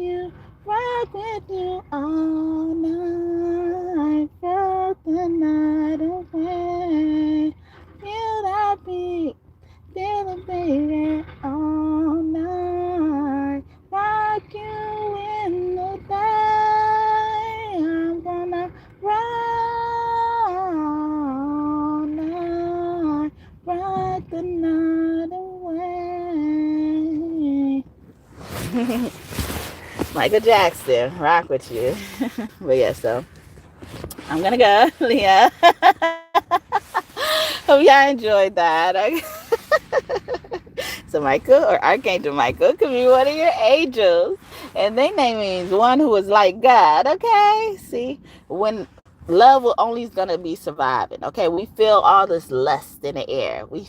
you all night. Rock the night away. Feel that beat, feel it, baby, all night. Rock you in the day. I'm gonna rock all night. Rock the night away. Michael Jackson, rock with you. But yeah, so I'm gonna go, Leah. Hope y'all enjoyed that. So Michael or Archangel Michael could be one of your angels. And their name means one who is like God, okay? See, when love will only is going to be surviving, okay? We feel all this lust in the air. We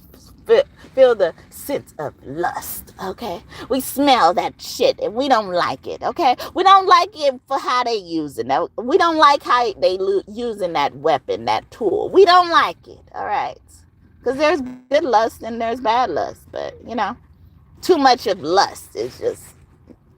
feel the sense of lust, okay? We smell that shit and we don't like it, okay? We don't like it for how they using it. We don't like how they using that weapon, that tool. We don't like it, all right? Because there's good lust and there's bad lust, but, you know, too much of lust is just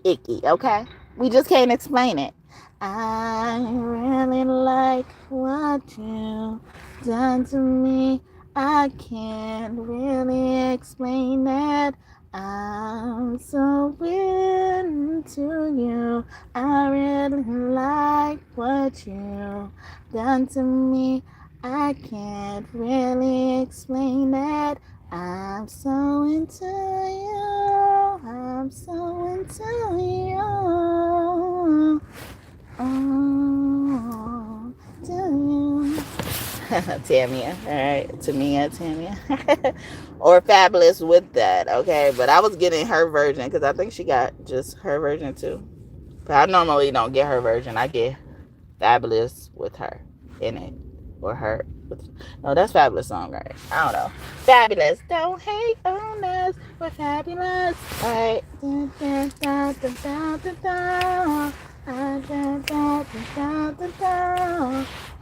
icky, okay? We just can't explain it. I really like what you done to me. I can't really explain that. I'm so into you. I really like what you done to me. I can't really explain that. I'm so into you. I'm so into you. Oh, to you. Tamia, all right, Tamia. Or Fabulous with that, okay? But I was getting her version because I think she got just her version too. But I normally don't get her version. I get Fabulous with her in it. Or her. No, that's Fabulous song, right? I don't know. Fabulous. Don't hate on us. We're fabulous. All right.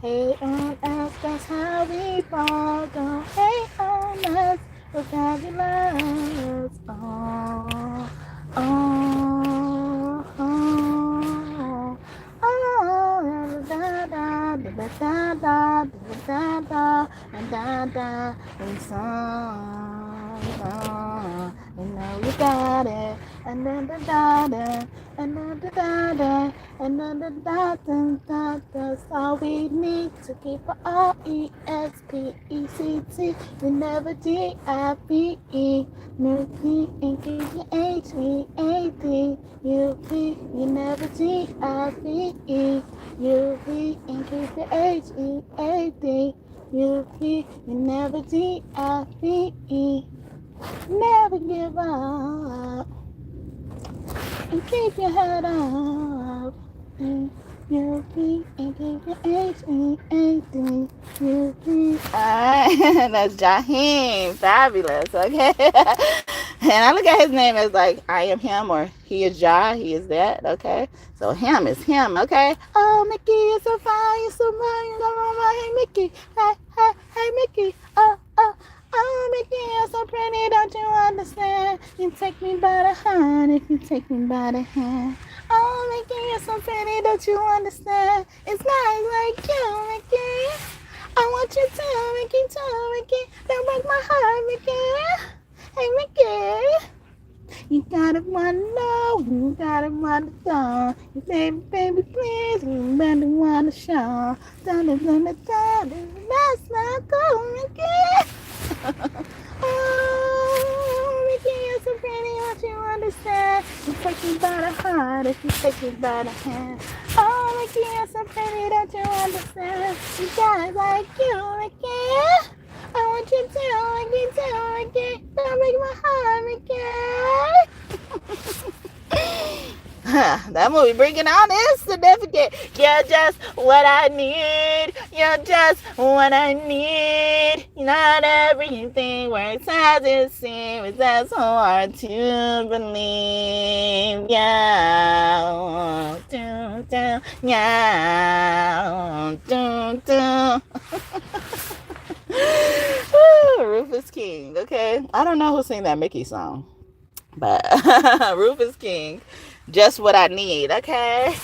Hate on us, that's how we fall. Don't hate on us. We're fabulous. Oh, oh, oh. You know you got it, and then another da da, another da da da. That's all we need to keep it RESPECT. You never DIVE. No P and keep your HVAD. You never DIVE. And keep your HVAD. You never DIVE. Never give up. And keep your head up. And you and keep your HVAD. Alright, that's Jaheim. Fabulous, okay? And I look at his name as like, I am him, or he is Jah, he is that, okay? So him is him, okay? Oh, Mickey, you're so fine, you're so fine, you're so fine. Hey, Mickey, hey, Mickey, oh, Mickey, you're so pretty, don't you understand? You take me by the hand if you take me by the hand. Oh, Mickey, you're so pretty, don't you understand? It's nice like you, Mickey. I want you to, Mickey, don't break my heart, Mickey. Hey, Mickey, you gotta wanna know, you gotta wanna know. You baby, please, you better wanna show. That's not cool, Mickey. Oh, Mickey, you're so pretty, don't you understand? You take me by the heart if you take me by the hand. Oh, Mickey, you're so pretty, don't you understand? You guys like you, Mickey. I want you to, Mickey. Don't break my heart, Mickey. That movie bringing out his certificate. You're just what I need. You're just what I need. Not everything works as it seems. That's hard to believe. Yeah. Yeah. Rufus King. Okay. I don't know who sang that Mickey song, but Rufus King. Just what I need, okay?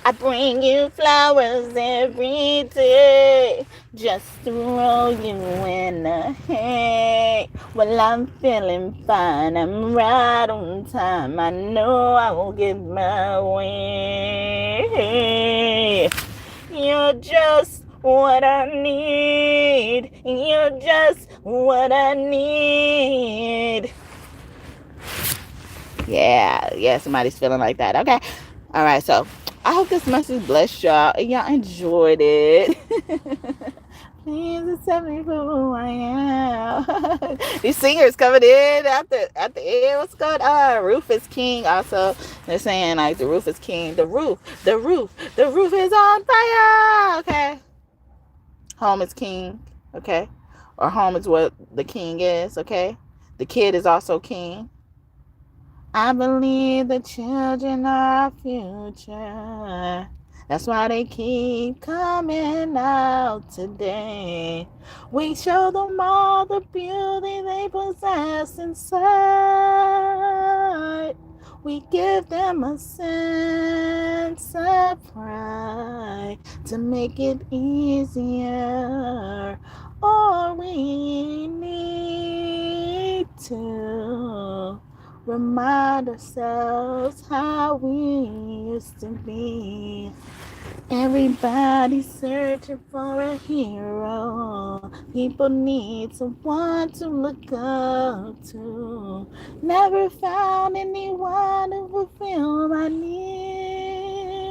I bring you flowers every day just to roll you in the hay. Well, I'm feeling fine, I'm right on time. I know I will get my way. You're just what I need. You're just what I need. Yeah, somebody's feeling like that. Okay. All right, so I hope this message blessed y'all and y'all enjoyed it. Please accept me for who I am. These singers coming in at the end. What's going on? Rufus King also. They're saying like the roof is king. The roof is on fire. Okay. Home is king. Okay. Or home is what the king is. Okay. The kid is also king. I believe the children are our future. That's why they keep coming out today. We show them all the beauty they possess inside. We give them a sense of pride to make it easier. Or we need to remind ourselves how we used to be. Everybody's searching for a hero. People need someone to look up to. Never found anyone to fulfill my needs.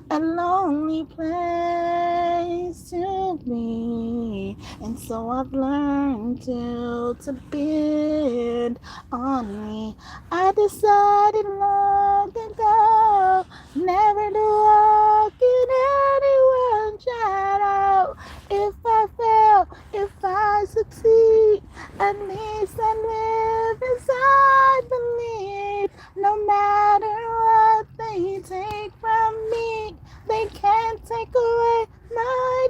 A lonely place to be. And so I've learned to bend on me. I decided long ago never to walk in anyone's shadow. If I fail, if I succeed, at least I live as I believe. No matter what they take from me, they can't take away my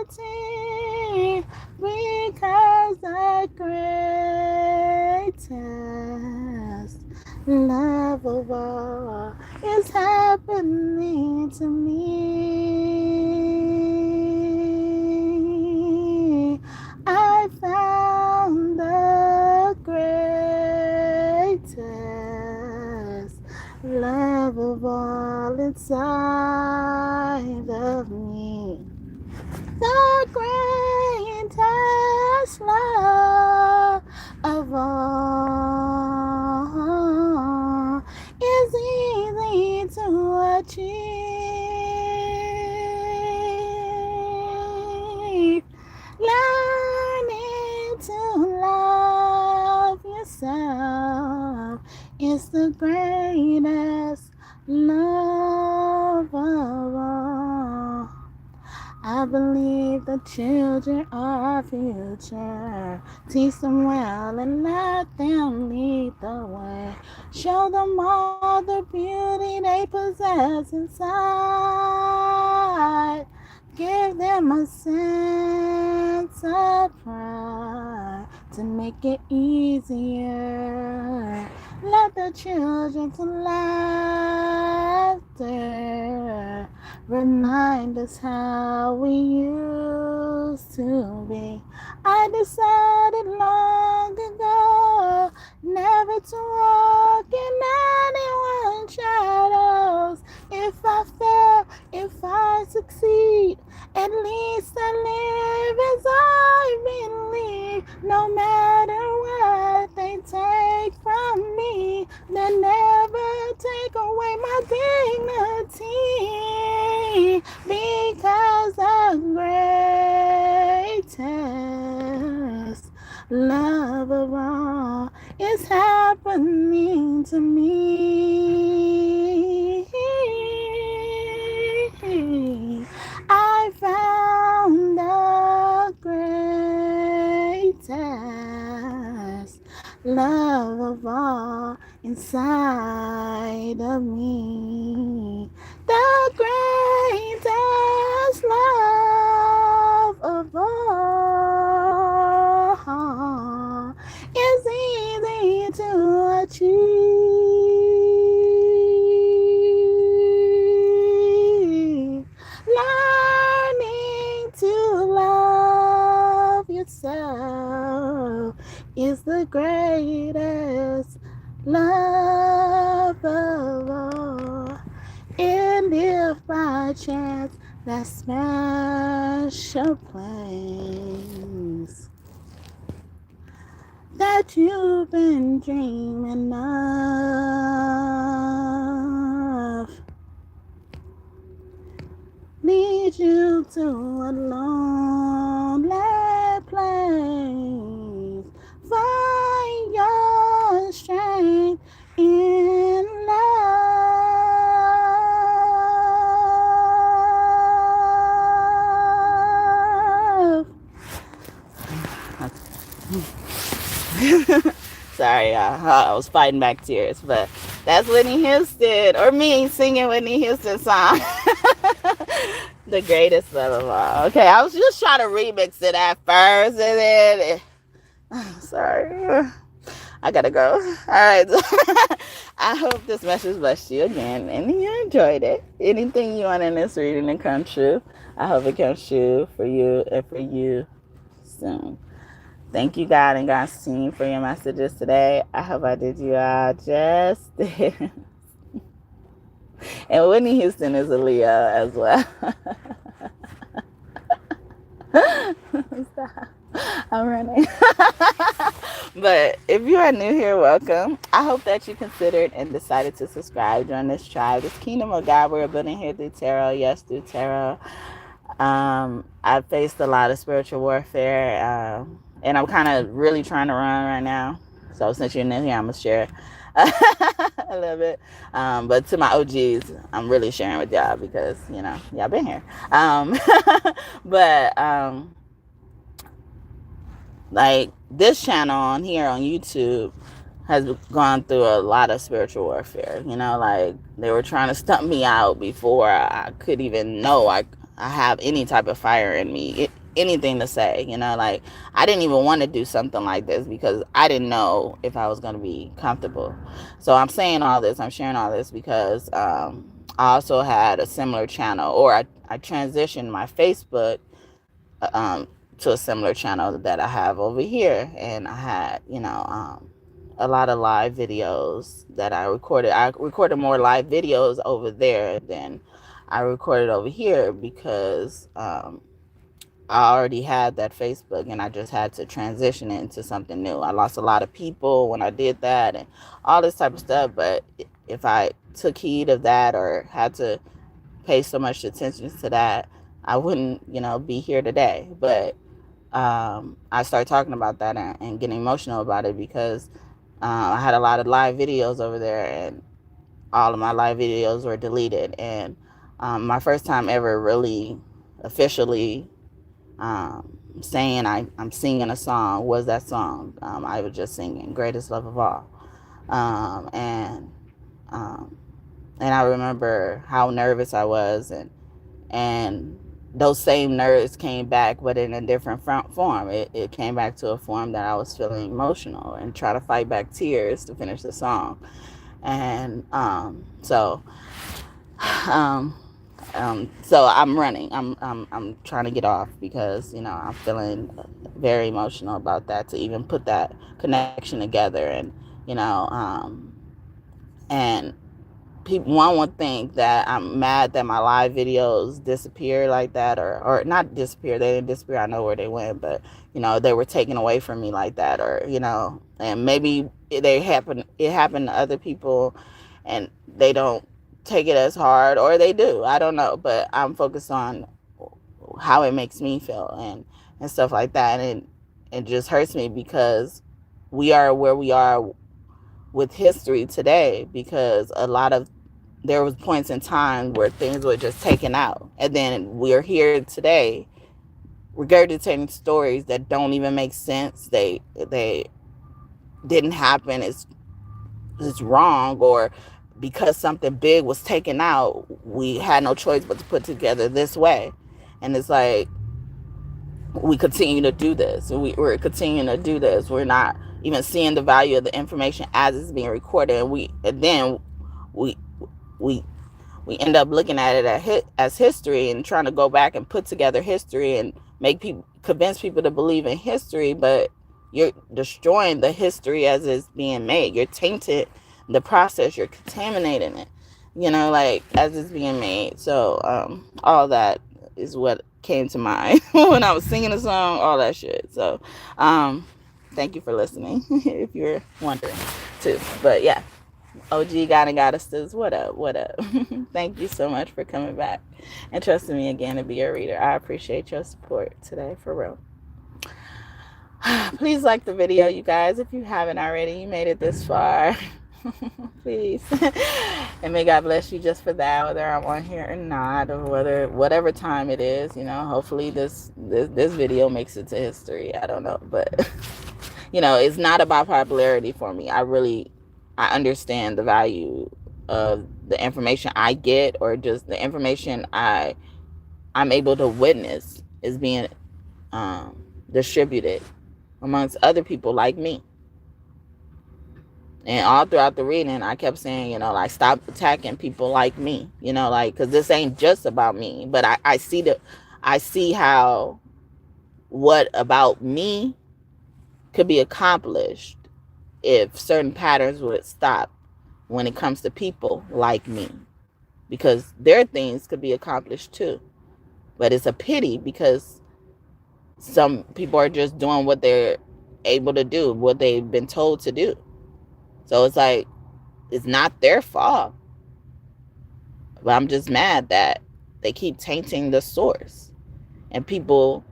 dignity, because the greatest love of all is happening to me. I found the greatest love of all inside of me. The greatest love of all is easy to achieve. Learning to love yourself is the greatest love of all. I believe the children are our future. Teach them well and let them lead the way. Show them all the beauty they possess inside. Give them a sense of pride to make it easier. Let the children's laughter remind us how we used to be. I decided long ago never to walk in anyone's shadows. If I fail, if I succeed, at least I live as I believe. No matter what they take from me, they never take away my dignity, because the greatest love of all is happening to me. I found the greatest love of all inside of me. The greatest love of all is easy to achieve. Learning to love yourself is the greatest love of all. And if by chance that special place that you've been dreaming of leads you to a lonely place, find your strength in love. Sorry, I was fighting back tears, but that's Whitney Houston, or me singing Whitney Houston song. The greatest love of all. Okay, I was just trying to remix it at first, and then sorry, I gotta go. All right. I hope this message blessed you again, and you enjoyed it. Anything you want in this reading to come true, I hope it comes true for you and for you soon. Thank you, God and God's team, for your messages today. I hope I did you all justice. And Whitney Houston is a Leo as well. Stop. I'm running. But if you are new here, welcome. I hope that you considered and decided to subscribe, join this tribe, this kingdom of God we're building here through tarot. Yes, through tarot. I've faced a lot of spiritual warfare, and I'm kind of really trying to run right now. So since you're new here, I'm going to share a little bit. But to my OGs, I'm really sharing with y'all because, you know, y'all been here. But like this channel on here on YouTube has gone through a lot of spiritual warfare. You know, like they were trying to stump me out before I could even know I have any type of fire in me, anything to say. You know, like I didn't even want to do something like this because I didn't know if I was going to be comfortable. So I'm saying all this, I'm sharing all this because I also had a similar channel, or I transitioned my Facebook to a similar channel that I have over here, and I had, you know, a lot of live videos that I recorded. I recorded more live videos over there than I recorded over here because I already had that Facebook and I just had to transition it into something new. I lost a lot of people when I did that and all this type of stuff. But if I took heed of that or had to pay so much attention to that, I wouldn't, be here today. But I started talking about that and getting emotional about it because I had a lot of live videos over there and all of my live videos were deleted. And my first time ever really officially saying I'm singing a song was that song. I was just singing Greatest Love of All. Um, and um, and I remember how nervous I was, and those same nerves came back, but in a different form. It came back to a form that I was feeling emotional and try to fight back tears to finish the song. And um, so I'm running. I'm trying to get off because I'm feeling very emotional about that, to even put that connection together. And and one would think that I'm mad that my live videos disappeared like that, or not disappear. They didn't disappear. I know where they went, but they were taken away from me like that, or and maybe it happened to other people, and they don't take it as hard, or they do. I don't know, but I'm focused on how it makes me feel and stuff like that, and it just hurts me because we are where we are with history today because there was points in time where things were just taken out, and then we're here today regurgitating stories that don't even make sense. They didn't happen. It's wrong, or because something big was taken out, we had no choice but to put together this way. And it's like we continue to do this. We're continuing to do this. We're not even seeing the value of the information as it's being recorded, and then we we end up looking at it as history and trying to go back and put together history and convince people to believe in history, but you're destroying the history as it's being made. You're tainting the process. You're contaminating it, like as it's being made. So all that is what came to mind when I was singing the song, all that shit. So thank you for listening if you're wondering too. But yeah. OG got us this. What up? Thank you so much for coming back and trusting me again to be your reader. I appreciate your support today, for real. Please like the video, you guys, if you haven't already. You made it this far. Please. And may God bless you just for that, whether I'm on here or not, or whatever time it is. Hopefully this video makes it to history. I don't know, but it's not about popularity for me. I understand the value of the information I get, or just the information I'm able to witness is being distributed amongst other people like me. And all throughout the reading, I kept saying, stop attacking people like me, because this ain't just about me. But I see how what about me could be accomplished if certain patterns would stop when it comes to people like me, because their things could be accomplished too. But it's a pity because some people are just doing what they're able to do, what they've been told to do. So it's like, it's not their fault. But I'm just mad that they keep tainting the source, and people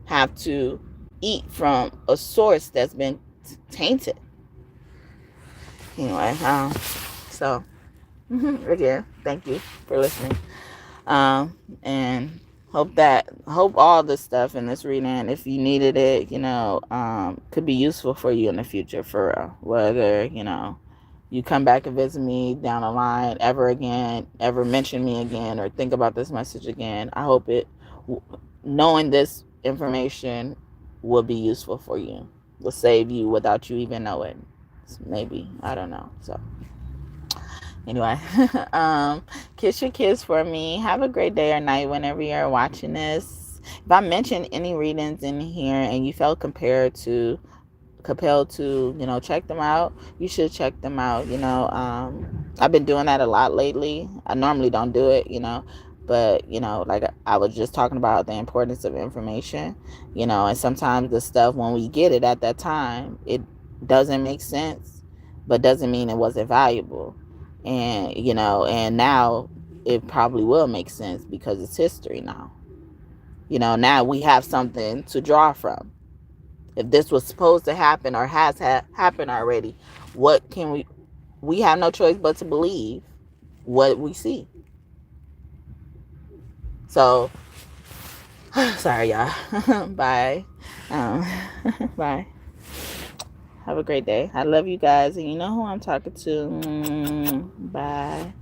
have to eat from a source that's been tainted. Anyway, so again, thank you for listening, and hope all this stuff in this reading, if you needed it, could be useful for you in the future, for real. Whether you come back and visit me down the line ever mention me again, or think about this message again, I hope knowing this information will be useful for you, will save you without you even knowing. Maybe, I don't know. So anyway, kiss your kids for me. Have a great day or night whenever you're watching this. If I mentioned any readings in here and you felt compared to compelled to, check them out, you should check them out. I've been doing that a lot lately. I normally don't do it, but, like I was just talking about the importance of information, and sometimes the stuff, when we get it at that time, it doesn't make sense, but doesn't mean it wasn't valuable. And, and now it probably will make sense because it's history now. Now we have something to draw from. If this was supposed to happen or has happened already, what can we have no choice but to believe what we see. So, sorry, y'all. Bye. Bye. Have a great day. I love you guys, and you know who I'm talking to. Bye.